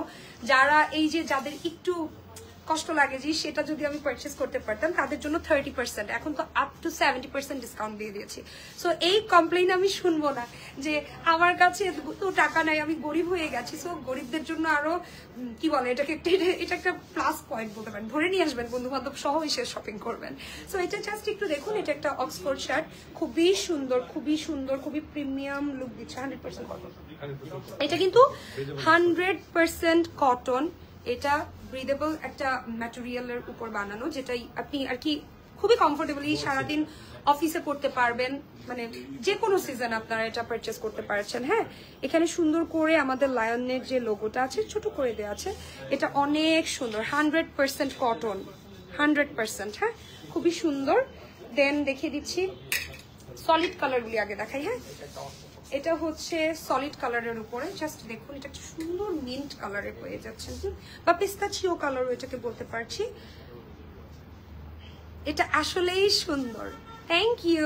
যারা এই যে যাদের একটু কষ্ট লাগে যে সেটা যদি আমি পারচেস করতে পারতাম, তাদের জন্য 30%, এখন তো আপ টু 70% ডিসকাউন্ট দিয়ে দিয়েছি। সো এই কমপ্লেইন আমি শুনবো না যে আমার কাছে তো টাকা নাই, আমি গরিব হয়ে গেছি। সো গরিবদের জন্য আরো কি বলে এটাকে, এটা একটা প্লাস পয়েন্ট বলতে পারেন, ধরে নিয়ে আসবেন, বন্ধু বান্ধব সহ এসে শপিং করবেন। সো এটা জাস্ট একটু দেখুন, এটা একটা অক্সফোর্ড শার্ট, খুবই সুন্দর, খুবই সুন্দর, খুবই প্রিমিয়াম লুক দিচ্ছে। 100% কটন, এটা কিন্তু 100% কটন। এটা ব্রিদেবল একটা ম্যাটেরিয়ালের উপর বানানো, যেটাই আপনি আর কি খুবই কমফোর্টেবলি সারাদিন অফিসে পড়তে পারবেন, মানে যে কোনো সিজন আপনারা এটা পারচেস করতে পারছেন। হ্যাঁ এখানে সুন্দর করে আমাদের লায়নের যে লোগোটা আছে ছোট করে দেওয়া আছে, এটা অনেক সুন্দর, 100% কটন, 100%। হ্যাঁ খুবই সুন্দর। দেন দেখিয়ে দিচ্ছি সলিড কালারগুলি আগে দেখাই। হ্যাঁ এটা হচ্ছে সলিড কালারের উপরে, জাস্ট দেখুন এটা একটা সুন্দর মিন্ট কালারে পেয়ে যাচ্ছেন, বা পিস্তাচিও কালারও এটাকে বলতে পারছি। এটা আসলেই সুন্দর। Thank you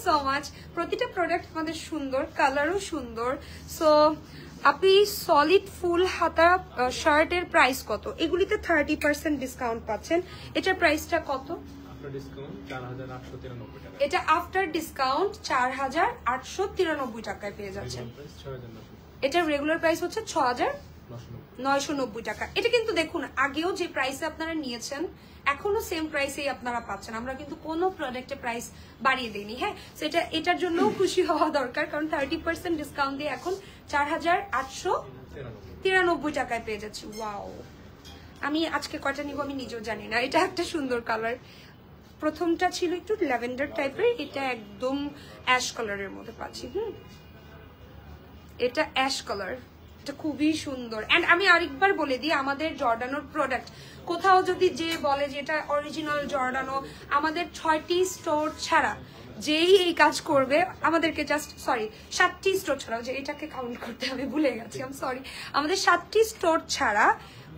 so much. প্রতিটা প্রোডাক্ট আমাদের সুন্দর, কালারও সুন্দর। সো আপনি সলিড ফুল হাতা শার্টের প্রাইস কত? এগুলিতে 30% ডিসকাউন্ট পাচ্ছেন। এটার প্রাইসটা কত? এটা আফটার ডিসকাউন্ট 4893 টাকায় পেয়ে যাচ্ছেন। এটার রেগুলার প্রাইস হচ্ছে 6990 টাকা। এটা কিন্তু দেখুন আগেও যে প্রাইসে আপনারা নিয়েছেন এখনো সেম প্রাইসেই আপনারা পাচ্ছেন। আমরা কিন্তু কোনো প্রোডাক্টের প্রাইস বাড়িয়ে দিইনি। হ্যাঁ, সেটা এটার জন্য খুশি হওয়া দরকার, কারণ 30% ডিসকাউন্ট দিয়ে এখন 4893 টাকায় পেয়ে যাচ্ছি। ওয়াও, আমি আজকে কয়টা নিব আমি নিজেও জানি না। এটা একটা সুন্দর কালার। প্রথমটা ছিল একটু ল্যাভেন্ডার টাইপের, এটা একদম অ্যাশ কালারের মধ্যে পাচ্ছি। এটা অ্যাশ কালার, এটা খুবই সুন্দর। এন্ড আমি আরেকবার বলে দিই, আমাদের জর্ডানোর প্রোডাক্ট কোথাও যদি যে বলে যে এটা অরিজিনাল জর্ডানো, আমাদের 6টি স্টোর ছাড়া যেই এই কাজ করবে আমাদেরকে জাস্ট 7টি স্টোর ছাড়াও, যে এটাকে কাউন্ট করতে আমি ভুলে গেছি, আমি সরি। আমাদের 7টি স্টোর ছাড়া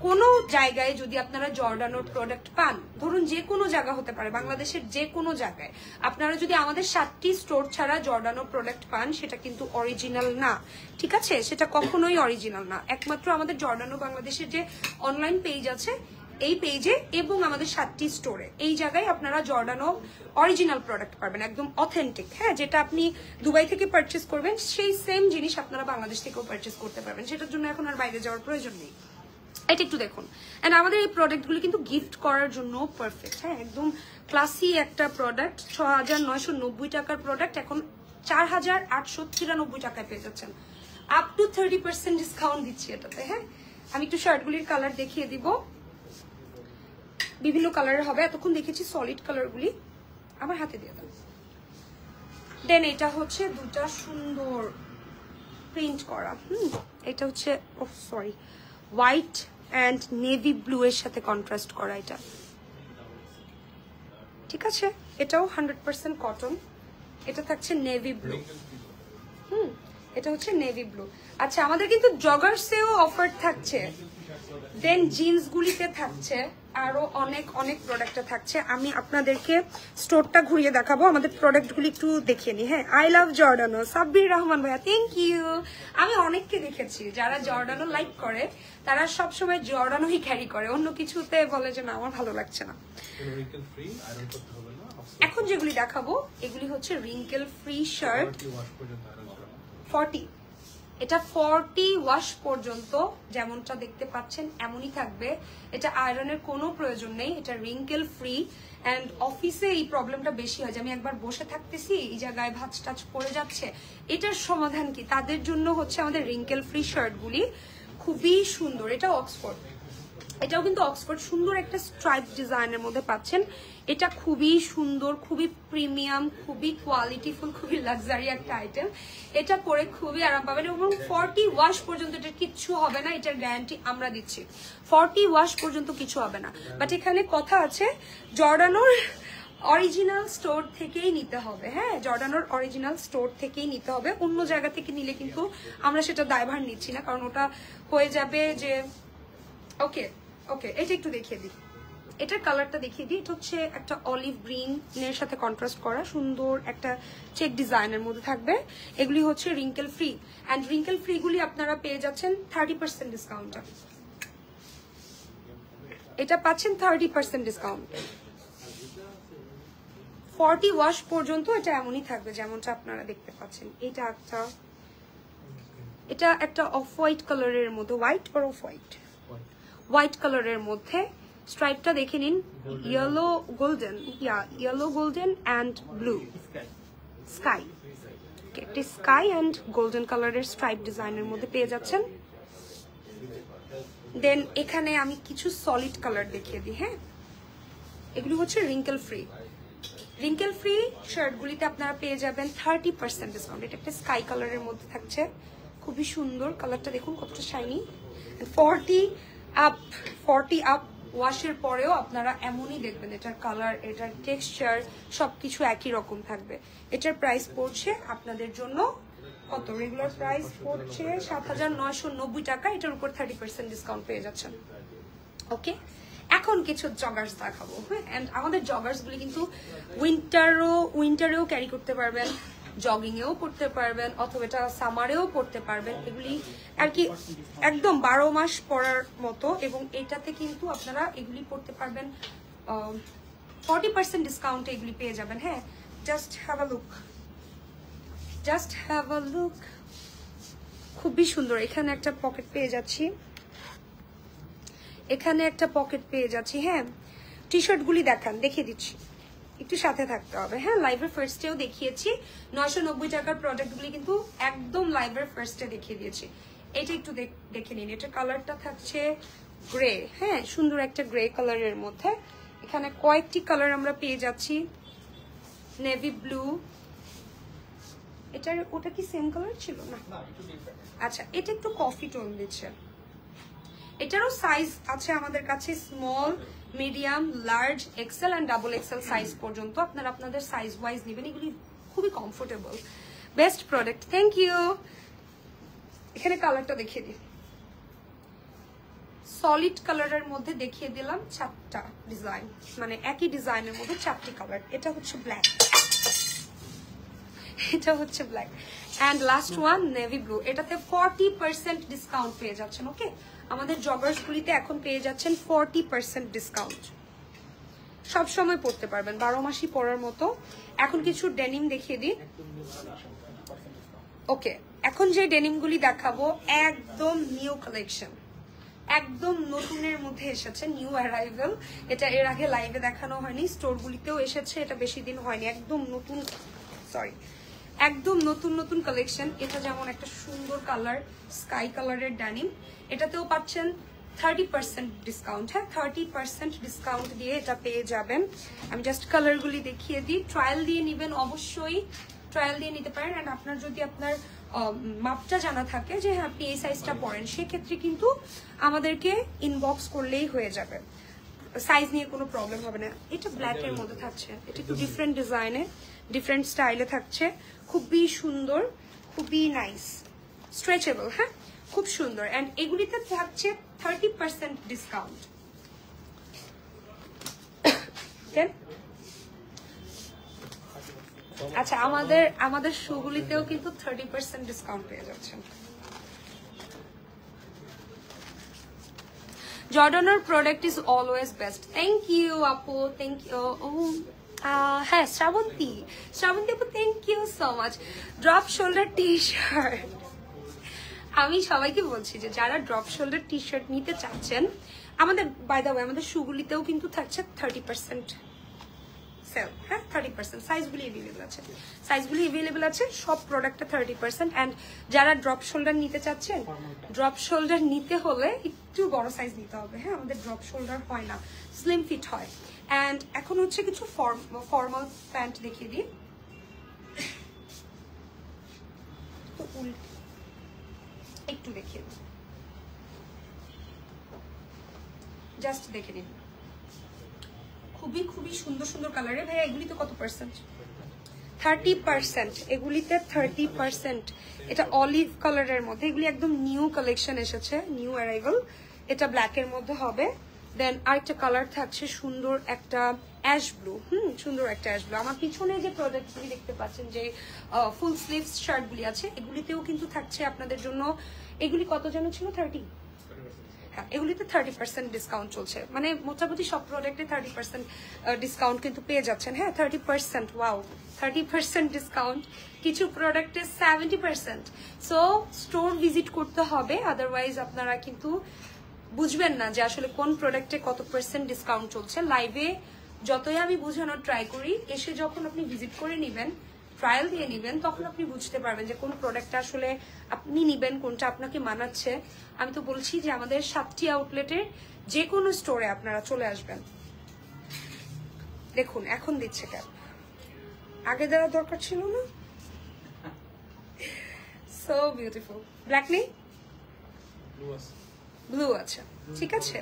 কোনো জায়গায় যদি আপনারা জর্ডানোর প্রোডাক্ট পান, ধরুন যে কোনো জায়গা হতে পারে, বাংলাদেশের যে কোনো জায়গায় আপনারা যদি আমাদের 7টি স্টোর ছাড়া জর্ডানো প্রোডাক্ট পান, সেটা কিন্তু অরিজিনাল না, ঠিক আছে? সেটা কখনোই অরিজিনাল না। একমাত্র আমাদের জর্ডানো বাংলাদেশের যে অনলাইন পেজ আছে এই পেজে এবং আমাদের 7টি স্টোরে, এই জায়গায় আপনারা জর্ডানো অরিজিনাল প্রোডাক্ট পাবেন, একদম অথেন্টিক। হ্যাঁ, যেটা আপনি দুবাই থেকে পারচেস করবেন সেই সেম জিনিস আপনারা বাংলাদেশ থেকেও পারচেস করতে পারবেন। সেটার জন্য এখন আর বাইরে যাওয়ার প্রয়োজন নেই। এটা একটু দেখুন। এন্ড আমাদের এই প্রোডাক্টগুলো কিন্তু গিফট করার জন্য পারফেক্ট। হ্যাঁ, একদম ক্লাসি একটা প্রোডাক্ট। 6990 টাকার প্রোডাক্ট এখন 4893 টাকায় পেয়ে যাচ্ছেন। আপ টু 30% ডিসকাউন্ট দিচ্ছি এটাতে। হ্যাঁ, আমি একটু শার্টগুলির কালার দেখিয়ে দিব। বিভিন্ন কালারের হবে, এতক্ষণ দেখেছি সলিড কালারগুলি। আমার হাতে দিয়ে দাও। দেন এটা হচ্ছে দুটা সুন্দর প্রিন্ট করা। এটা হচ্ছে হোয়াইট অ্যান্ড নেভি ব্লু এর সাথে কন্ট্রাস্ট করা। এটা ঠিক আছে, এটাও 100% কটন। এটা থাকছে নেভি ব্লু। এটা হচ্ছে নেভি ব্লু। আচ্ছা, আমাদের কিন্তু জগার্সেও অফার থাকছে, দেন জিন্স গুলিতে থাকছে, আরো অনেক অনেক প্রোডাক্টে থাকছে। আমি আপনাদেরকে স্টোরটা ঘুরিয়ে দেখাবো, আমাদের প্রোডাক্টগুলি একটু দেখিয়ে নি। হ্যাঁ, আই লাভ জর্ডানো, সাব্বির রহমান ভাইয়া, থ্যাংক ইউ। আমি অনেককে দেখেছি যারা জর্ডানো লাইক করে, তারা সবসময় জর্ডানোই ক্যারি করে, অন্য কিছুতে বলে যে না আমার ভালো লাগছে না। এখন যেগুলি দেখাবো এগুলি হচ্ছে রিঙ্কেল ফ্রি শার্ট। 40, এটা 40 ওয়াশ পর্যন্ত যেমনটা দেখতে পাচ্ছেন এমনই থাকবে। এটা আয়রনের কোনো প্রয়োজন নেই, এটা রিঙ্কেল ফ্রি। অ্যান্ড অফিসে এই প্রবলেমটা বেশি হয় যে আমি একবার বসে থাকতেছি, এই জায়গায় ভাঁজ টাচ পড়ে যাচ্ছে। এটার সমাধান কি? তাদের জন্য হচ্ছে আমাদের রিঙ্কেল ফ্রি শার্টগুলি খুবই সুন্দর। এটা অক্সফোর্ড, এটাও কিন্তু অক্সফোর্ড, সুন্দর একটা স্ট্রাইপ ডিজাইনের মধ্যে পাচ্ছেন। এটা খুবই সুন্দর, খুবই প্রিমিয়াম, খুবই কোয়ালিটিফুল, খুবই লাক্সারি একটা আইটেম। এটা পরে খুবই আরাম পাবেন এবং 40 ওয়াশ পর্যন্ত এটার কিচ্ছু হবে না, এটার গ্যারান্টি আমরা দিচ্ছি। 40 ওয়াশ পর্যন্ত কিছু হবে না। বাট এখানে কথা আছে, জর্ডানোর অরিজিনাল স্টোর থেকেই নিতে হবে। হ্যাঁ, জর্ডানোর অরিজিনাল স্টোর থেকেই নিতে হবে, অন্য জায়গা থেকে নিলে কিন্তু আমরা সেটা দায়ভার নিচ্ছি না, কারণ ওটা হয়ে যাবে যে ওকে। এটা একটু দেখিয়ে দিই, এটার কালারটা দেখিয়ে দিই। এটা হচ্ছে একটা অলিভ গ্রিন এর সাথে কন্ট্রাস্ট করা সুন্দর একটা চেক ডিজাইনের মধ্যে থাকবে। এগুলি হচ্ছে wrinkle free, and wrinkle free গুলি আপনারা পেয়ে যাচ্ছেন 30% ডিসকাউন্ট। এটা পাচ্ছেন 30% ডিসকাউন্ট। 40 ওয়াশ পর্যন্ত এটা এমনই থাকবে যেমনটা আপনারা দেখতে পাচ্ছেন। এটা একটা অফ হোয়াইট কালারের মধ্যে, হোয়াইট আর অফ হোয়াইট কালারের মধ্যে। স্ট্রাইপটা দেখে নিন, yellow golden, yellow golden and blue sky. একটা স্কাই অ্যান্ড গোল্ডেন কালারের স্ট্রাইপ ডিজাইনের মধ্যে পেয়ে যাচ্ছেন। দেন এখানে আমি কিছু সলিড কালার দেখিয়ে দিই। হ্যাঁ, এগুলো হচ্ছে রিঙ্কেল ফ্রি। রিঙ্কেল ফ্রি শার্টগুলিতে আপনারা পেয়ে যাবেন 30% ডিসকাউন্ট। এটা একটা স্কাই কালারের মধ্যে থাকছে, খুবই সুন্দর কালারটা, দেখুন কতটা শাইনি। 40 আপ ওয়াশের পরেও আপনারা এমনই দেখবেন, এটার কালার, এটার টেক্সচার সবকিছু একই রকম থাকবে। এটার প্রাইস পড়ছে আপনাদের জন্য কত রেগুলার প্রাইস পড়ছে ৭,৯৯০ টাকা, এটার উপর 30% ডিসকাউন্ট পেয়ে যাচ্ছেন। ওকে, এখন কিছু জগার্স দেখাবো। হ্যাঁ, এন্ড আমাদের জগার্স গুলি কিন্তু উইন্টারেও ক্যারি করতে পারবেন, জগিং এও পড়তে পারবেন, অথবা এটা সামারেও পড়তে পারবেন। এগুলি আর কি একদম 12 মাস পরার মতো, এবং এটাতে কিন্তু আপনারা এগুলি পড়তে পারবেন 40% ডিসকাউন্টে এগুলি পেয়ে যাবেন। হ্যাঁ, জাস্ট হ্যাভ আ লুক, খুবই সুন্দর। এখানে একটা পকেট পেয়ে যাচ্ছি, হ্যাঁ। টি শার্ট গুলি দেখিয়ে দিচ্ছি, একটু সাথে থাকতে হবে। হ্যাঁ, লাইভের ফার্স্টেও দেখিয়েছি 990 টাকার প্রোডাক্ট গুলি কিন্তু একদম লাইভের ফার্স্টে দেখিয়ে দিয়েছি। এটা একটু দেখে নিন, এটা কালারটা থাকছে গ্রে। হ্যাঁ, সুন্দর একটা গ্রে কালারের মধ্যে। এখানে কয়েকটি কালার আমরা পেয়ে যাচ্ছি, নেভি ব্লু, ওটা কি সেম কালার ছিল না? আচ্ছা, এটা একটু কফি টোন দিচ্ছে। এটারও সাইজ আছে আমাদের কাছে, small, medium, large, XL and double XL size পর্যন্ত। আপনারা আপনাদের সাইজ ওয়াইজ নেবেন, এগুলি খুবই comfortable, best product. Thank you. এখানে কালারটা দেখিয়ে দিই, সলিড কালারের মধ্যে দেখিয়ে দিলাম 4টা ডিজাইন, মানে একই ডিজাইনের মধ্যে 4টি কালার। এটা হচ্ছে black, and last one navy blue. এটাতে 40% ডিসকাউন্ট পেয়ে যাচ্ছেন। ওকে, আমাদের জগার্স গুলিতে এখন পেয়ে যাচ্ছেন 40% ডিসকাউন্ট। সব সময় পড়তে পারবেন, 12 মাসই পরার মতো। এখন কিছু ডেনিম দেখিয়ে দিই। ওকে, এখন যে ডেনিম গুলি দেখাবো একদম নিউ কালেকশন, একদম নতুনের মধ্যে এসেছে, নিউ অ্যারাইভেল। এটা এর আগে লাইভে দেখানো হয়নি, স্টোর গুলিতেও এসেছে, এটা বেশি দিন হয়নি, একদম নতুন কালেকশন। এটা যেমন একটা সুন্দর কালার, স্কাই কালারের ডেনিম, এটাতেও পাচ্ছেন 30% ডিসকাউন্ট। হ্যাঁ, 30% ডিসকাউন্ট দিয়ে এটা পেয়ে যাবেন। আমি জাস্ট কালারগুলি দেখিয়ে দিই, ট্রায়াল দিয়ে নেবেন, অবশ্যই ট্রায়াল দিয়ে নিতে পারেন। অ্যান্ড আপনার যদি আপনার মাপটা জানা থাকে যে হ্যাঁ আপনি এই সাইজটা পরেন, সেক্ষেত্রে কিন্তু আমাদেরকে ইনবক্স করলেই হয়ে যাবে, সাইজ নিয়ে কোনো প্রবলেম হবে না। এটা ব্ল্যাকের মধ্যে থাকছে, এটা একটু ডিফারেন্ট ডিজাইনে, ডিফারেন্ট স্টাইলে থাকছে, খুবই সুন্দর, খুবই নাইস, স্ট্রেচেবল। হ্যাঁ, খুব সুন্দর। এন্ড এগুলিতে থাকছে 30% ডিসকাউন্ট। আচ্ছা, আমাদের শুগুলিতেও কিন্তু 30% ডিসকাউন্ট পেয়ে যাচ্ছেন। জর্ডানের product is always best. Thank you আপু, থ্যাংক ইউ। হ্যাঁ, শ্রাবন্তী আপু, thank you so much. Drop shoulder T-shirt, আমি সবাইকে বলছি যে যারা ড্রপ শোল্ডার টি শার্ট নিতে চাচ্ছেন, আমাদের বাই দ্য ওয়ে আমাদের শুগুলিতেও কিন্তু থাকছে 30% সেল। হ্যাঁ, 30% সাইজগুলি এভেলেবেল আছে, সব প্রোডাক্টে 30%। অ্যান্ড যারা ড্রপ শোল্ডার নিতে চাচ্ছেন, ড্রপ শোল্ডার নিতে হলে একটু বড় সাইজ নিতে হবে। হ্যাঁ, আমাদের ড্রপ শোল্ডার হয় না, স্লিম ফিট হয়। অ্যান্ড এখন হচ্ছে কিছু ফর্মাল প্যান্ট দেখিয়ে দিই। তো একটু দেখিয়ে দিই, জাস্ট দেখে নিন, খুবই সুন্দর কালারে। ভাইয়া এগুলিতে কত পার্সেন্ট? 30%। এগুলিতে 30%। এটা অলিভ কালারের মধ্যে, এগুলি একদম নিউ কালেকশন এসেছে, নিউ অ্যারাইভাল। এটা ব্ল্যাকের মধ্যে হবে। দেন আরেকটা কালার থাকছে সুন্দর একটা অ্যাশ ব্লু। সুন্দর একটা অ্যাশ ব্লু। আমার পিছনে যে প্রোডাক্টগুলি দেখতে পাচ্ছেন, যে ফুল স্লিভস শার্টগুলি আছে, এগুলিতেও কিন্তু থাকছে আপনাদের জন্য। এগুলি কত যেন ছিল? 30। হ্যাঁ, এগুলিতে 30% ডিসকাউন্ট চলছে, মানে মোটামুটি সব প্রোডাক্টে 30% ডিসকাউন্ট কিন্তু পেয়ে যাচ্ছেন। হ্যাঁ, 30%, ওয়াও, 30% ডিসকাউন্ট। কিছু প্রোডাক্টে 70%। সো স্টোর ভিজিট করতে হবে, আদারওয়াইজ আপনারা কিন্তু বুঝবেন না যে আসলে কোন প্রোডাক্টে কত পার্সেন্ট ডিসকাউন্ট চলছে। লাইভে যতই আমি বোঝানোর ট্রাই করি, এসে যখন আপনি ভিজিট করে নেবেন, ট্রায়াল দিয়ে নেবেন, তখন আপনি বুঝতে পারবেন যে কোন প্রোডাক্টটা আসলে আপনি নেবেন, কোনটা আপনাকে মানাচ্ছে। আমি তো বলছি যে আমাদের 7টি আউটলেটের যে কোনো স্টোরে আপনারা চলে আসবেন। দেখুন এখন দিচ্ছে কেন, আগে দেওয়া দরকার ছিল না। So beautiful. ব্ল্যাক নেই, ব্লু আছে, ঠিক আছে।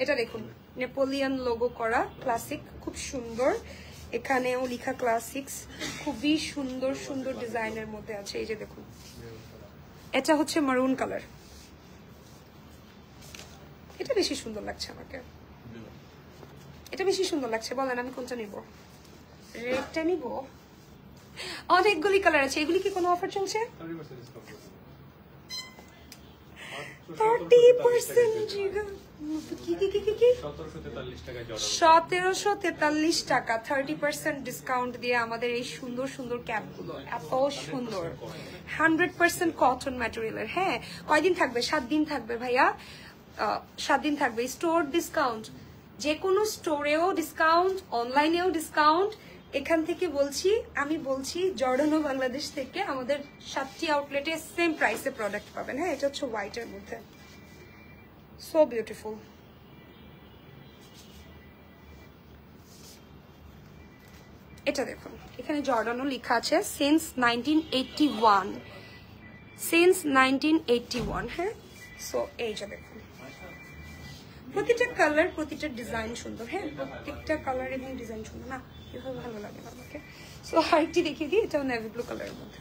এটা দেখুন, নেপোলিয়ান লোগো করা, ক্লাসিক, খুব সুন্দর। এখানেও লেখা ক্লাসিক্স, খুবই সুন্দর ডিজাইনের মধ্যে আছে। এই যে দেখুন, এটা হচ্ছে মারুন কালার, এটা বেশি সুন্দর লাগছে আমাকে, এটা বেশি সুন্দর লাগছে। বলেন আমি কোনটা নিব? রেডটা নিব? অনেকগুলি কালার আছে, এগুলি কি কোনো অফার চলছে? 1743 টাকা 30% ডিসকাউন্ট দিয়ে আমাদের এই সুন্দর সুন্দর ক্যাপগুলো, এত সুন্দর 100% কটন ম্যাটেরিয়ালের। হ্যাঁ, কয়দিন থাকবে? 7 দিন থাকবে ভাইয়া, 7 দিন থাকবে। স্টোর ডিসকাউন্ট, যে কোনো স্টোরেও ডিসকাউন্ট, অনলাইনেও ডিসকাউন্ট। এখান থেকে বলছি, আমি বলছি জর্ডানো বাংলাদেশ থেকে আমাদের 7টি আউটলেটে সেম প্রাইসে প্রোডাক্ট পাবেন। হ্যাঁ, এটা হচ্ছে হোয়াইটের মধ্যে, সো বিউটিফুল। এটা দেখুন, এখানে জর্ডানো লেখা আছে সিন্স 1981, সিন্স 1981। হ্যাঁ, সো এইটা দেখুন, প্রতিটা কালার, প্রতিটা ডিজাইন সুন্দর। হ্যাঁ, প্রত্যেকটা কালার এবং ডিজাইন সুন্দর। না, এভাবে ভালো লাগে না আমাকে। সো আরেকটি দেখিয়ে দিই, এটাও নেভি ব্লু কালারের মধ্যে,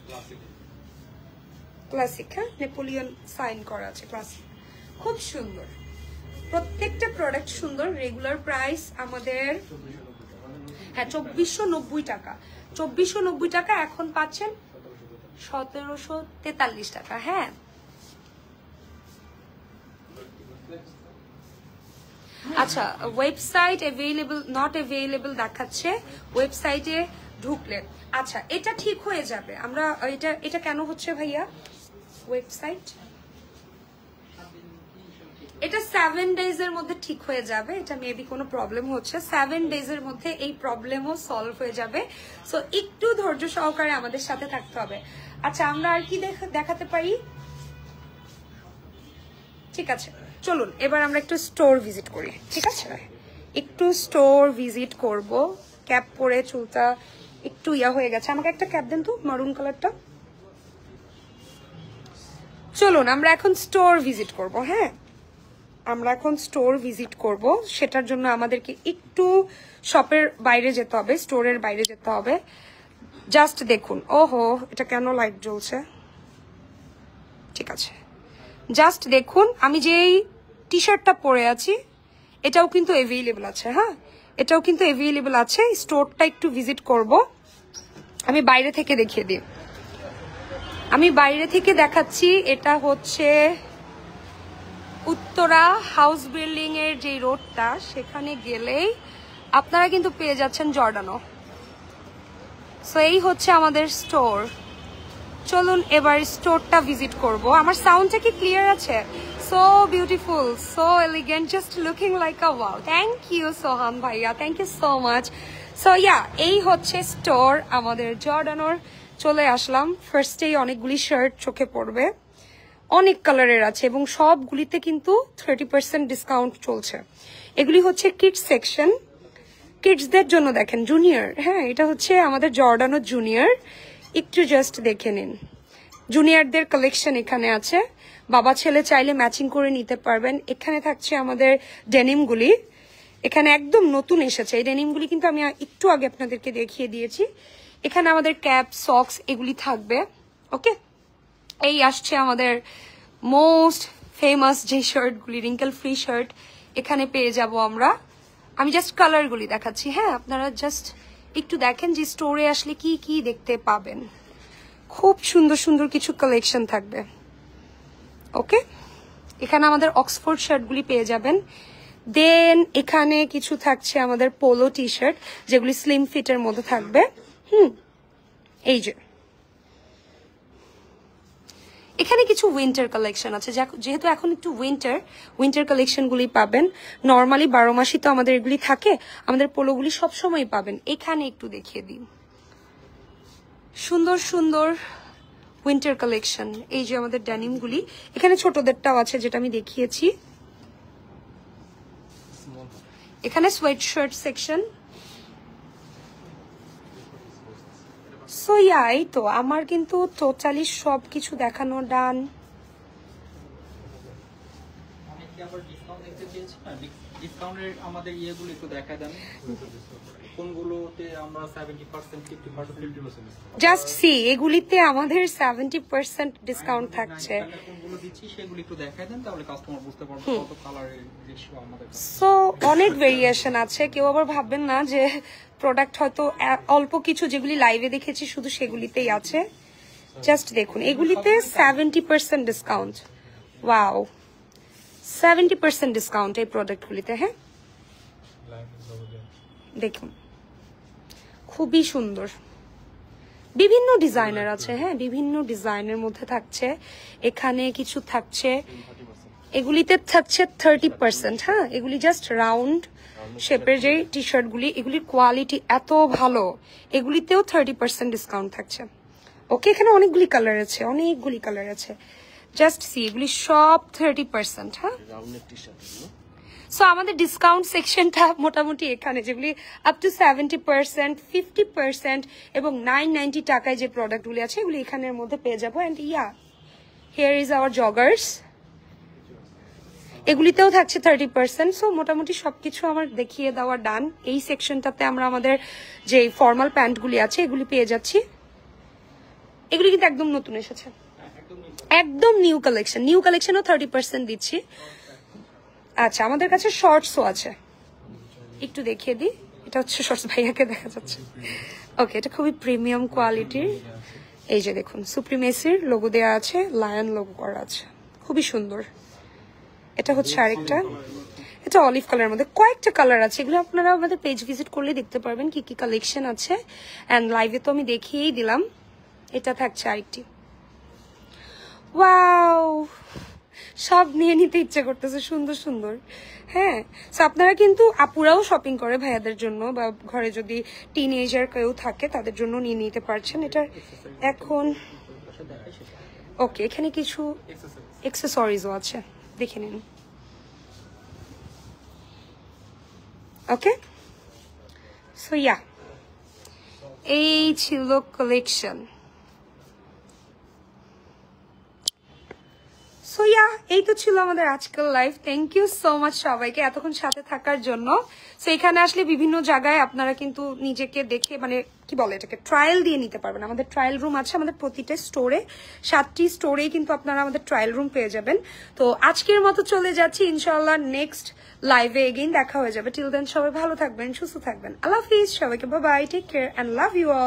ক্লাসিক। হ্যাঁ, নেপোলিয়ন সাইন করা আছে, ক্লাসিক, খুব সুন্দর। প্রত্যেকটা প্রোডাক্ট সুন্দর। রেগুলার প্রাইস আমাদের, হ্যাঁ, 2490 টাকা, 2490 টাকা। এখন পাচ্ছেন 1743 টাকা। হ্যাঁ, আচ্ছা, ওয়েবসাইট অ্যাভেলেবল, নট অ্যাভেলেবল দেখাচ্ছে ওয়েবসাইটে ঢুকলে। আচ্ছা, এটা ঠিক হয়ে যাবে। আমরা এটা কেন হচ্ছে ভাইয়া ওয়েবসাইট? এটা 7 ডেজ এর মধ্যে ঠিক হয়ে যাবে। এটা মেবি কোনো প্রবলেম হচ্ছে, 7 ডেজ এর মধ্যে এই প্রবলেমও সলভ হয়ে যাবে। সো একটু ধৈর্য সহকারে আমাদের সাথে থাকতে হবে। আচ্ছা, আমরা আর কি দেখাতে পারি? ঠিক আছে, চলুন এবার আমরা একটু স্টোর ভিজিট করি। ঠিক আছে, একটু স্টোর ভিজিট করব। ক্যাপ পরে চুলটা একটু হয়ে গেছে। আমাকে একটা ক্যাপ দেন তো, মারুন কালারটা। চলুন আমরা এখন স্টোর ভিজিট করব। হ্যাঁ, আমরা এখন স্টোর ভিজিট করব। সেটার জন্য আমাদেরকে একটু শপের বাইরে যেতে হবে, স্টোরের বাইরে যেতে হবে। জাস্ট দেখুন, ওহো, এটা কেন লাইট জ্বলছে? ঠিক আছে, জাস্ট দেখুন, আমি যেই টি শার্টটা পরে আছি এটাও কিন্তু অ্যাভেলেবল আছে। হ্যাঁ, এটাও কিন্তু অ্যাভেলেবল আছে। স্টোরটা একটু ভিজিট করব। আমি বাইরে থেকে দেখিয়ে দিই, আমি বাইরে থেকে দেখাচ্ছি। এটা হচ্ছে উত্তরা হাউস বিল্ডিং এর যে রোডটা, সেখানে গেলেই আপনারা কিন্তু পেয়ে যাচ্ছেন জর্ডানো। সো এই হচ্ছে আমাদের স্টোর। চলুন এবার স্টোরটা ভিজিট করব। আমার সাউন্ডটা কি ক্লিয়ার আছে? So beautiful, so elegant, just looking like a wow. Thank you Sohan ভাইয়া, thank you so much. So এই হচ্ছে স্টোর আমাদের জর্ডানোর। চলে আসলাম। ফার্স্টেই অনেকগুলি শার্ট চোখে পড়বে, অনেক কালারের আছে এবং সবগুলিতে কিন্তু 30% ডিসকাউন্ট চলছে। এগুলি হচ্ছে কিডস সেকশন, কিডসদের জন্য। দেখেন জুনিয়র, হ্যাঁ, এটা হচ্ছে আমাদের জর্ডানো জুনিয়র। একটু জাস্ট দেখে নিন, জুনিয়রদের কালেকশন এখানে আছে। বাবা ছেলে চাইলে ম্যাচিং করে নিতে পারবেন। এখানে থাকছে আমাদের ডেনিমগুলি, এখানে একদম নতুন এসেছে এই ডেনিমগুলি, কিন্তু আমি একটু আগে আপনাদেরকে দেখিয়ে দিয়েছি। এখানে আমাদের ক্যাপ, সক্স এগুলি থাকবে। ওকে, এই আসছে আমাদের মোস্ট ফেমাস যে শার্টগুলি, রিঙ্কেল ফ্রি শার্ট এখানে পেয়ে যাব আমরা। আমি জাস্ট কালারগুলি দেখাচ্ছি। হ্যাঁ, আপনারা জাস্ট একটু দেখেন যে স্টোরে আসলে কি কি দেখতে পাবেন। খুব সুন্দর সুন্দর কিছু কালেকশন থাকবে। ওকে, এখানে আমাদের অক্সফোর্ড শার্টগুলি পেয়ে যাবেন। দেন এখানে কিছু থাকছে আমাদের পোলো টি শার্ট, যেগুলি স্লিম ফিটের মধ্যে থাকবে। এই যে এখানে কিছু উইন্টার কালেকশন আছে, যেহেতু এখন একটু উইন্টার কালেকশনগুলি পাবেন। নর্মালি 12 মাসই তো আমাদের এগুলি থাকে, আমাদের পোলোগুলি সবসময় পাবেন। এখানে একটু দেখিয়ে দিন সুন্দর সুন্দর উইন্টার কালেকশন। এই যে আমাদের ডেনিমগুলি, এখানে ছোটদেরটাও আছে যেটা আমি দেখিয়েছি। এখানে সোয়েট শার্ট সেকশন। সো এই তো আমার কিন্তু টোটালি সবকিছু দেখানো ডান। কোনগুলোতে আমরা 70% 50% জাস্ট সি এগুলিতে আমাদের 70% ডিসকাউন্ট থাকছে। কোনগুলো দিচ্ছি সেগুলো একটু দেখায় দেন, তাহলে কাস্টমার বুঝতে পারবে কত কালারের রেশিও আমাদের কাছে। সো অনেক ভেরিয়েশন আছে, কেউ আবার ভাববেন না যে প্রোডাক্ট হয়তো অল্প কিছু যেগুলি লাইভে দেখেছি শুধু সেগুলিতেই আছে। জাস্ট দেখুন এগুলিতে 70% ডিসকাউন্ট। ওয়াও, 70% ডিসকাউন্ট এই প্রোডাক্টগুলিতে। হ্যাঁ দেখুন খুবই সুন্দর, বিভিন্ন ডিজাইনের আছে। হ্যাঁ বিভিন্ন ডিজাইনের মধ্যে থাকছে, এখানে কিছু থাকছে, এগুলিতে থাকছে 30%। হ্যাঁ এগুলি জাস্ট রাউন্ড শেপের যে টি শার্ট গুলি, এগুলির কোয়ালিটি এত ভালো, এগুলিতেও 30% ডিসকাউন্ট থাকছে। ওকে এখানে অনেকগুলি কালার আছে, অনেকগুলি কালার আছে। জাস্ট সি এগুলি সব 30%। হ্যাঁ সো আমাদের ডিসকাউন্ট সেকশনটা মোটামুটি এখানে, যেগুলি আপ টু 70%, 50% এবং 990 টাকায় যে প্রোডাক্টগুলি আছে এগুলি এখানের মধ্যে পেয়ে যাবো। And yeah here is our joggers, এগুলিতেও থাকছে 30%। সো মোটামুটি সবকিছু আমার দেখিয়ে দেওয়া ডান। এই সেকশনটাতে আমরা আমাদের যে ফর্মাল প্যান্টগুলি আছে এগুলি পেয়ে যাচ্ছি। এগুলি কিন্তু একদম নতুন এসেছে, একদম নিউ কালেকশন। নিউ কালেকশনও 30% দিচ্ছি। আচ্ছা আমাদের কাছে শর্টসও আছে, একটু দেখিয়ে দিই। এটা হচ্ছে শর্টস, ভাইয়াকে দেখা যাচ্ছে। ওকে এটা খুবই প্রিমিয়াম কোয়ালিটির। এই যে দেখুন সুপ্রিমেসির লোগো দেওয়া আছে, লায়ন লোগো করা আছে, খুবই সুন্দর। এটা হচ্ছে আরেকটা, এটা অলিভ কালারের মধ্যে কয়েকটা কালার আছে, এগুলো আপনারা আমাদের পেজ ভিজিট করলে দেখতে পারবেন কি কি কালেকশন আছে। অ্যান্ড লাইভে তো আমি দেখিয়েই দিলাম। এটা থাকছে আরেকটি। ওয়াও, সব নিয়ে নিতে ইচ্ছে করতেছে, সুন্দর সুন্দর। হ্যাঁ সো আপনারা কিন্তু আপুরাও শপিং করে ভাইয়াদের জন্য, বা ঘরে যদি টিনেজার কেউ থাকে তাদের জন্য নিয়ে নিতে পারছেন এটা এখন। ওকে এখানে কিছু এক্সেসরিজও আছে, দেখে নিন। ওকে সো ইয়া এই ছিল কালেকশন। সো ইয়া এই তো ছিল আমাদের আজকের live. Thank you so much সবাইকে এতক্ষণ সাথে থাকার জন্য। সো এখানে আসলে বিভিন্ন জায়গায় আপনারা কিন্তু নিজেকে দেখে মানে কি বলে এটাকে ট্রায়াল দিয়ে নিতে পারবেন। আমাদের ট্রায়াল রুম আছে আমাদের প্রতিটা স্টোরে, 7টি স্টোরেই কিন্তু আপনারা আমাদের ট্রায়াল রুম পেয়ে যাবেন। তো আজকের মতো চলে যাচ্ছি, ইনশাআল্লাহ নেক্সট লাইভে এগেইন দেখা হয়ে যাবে। টিল দেন সবাই ভালো থাকবেন, সুস্থ থাকবেন। আল্লাহ হাফিজ সবাইকে, bye bye, take care and love you all.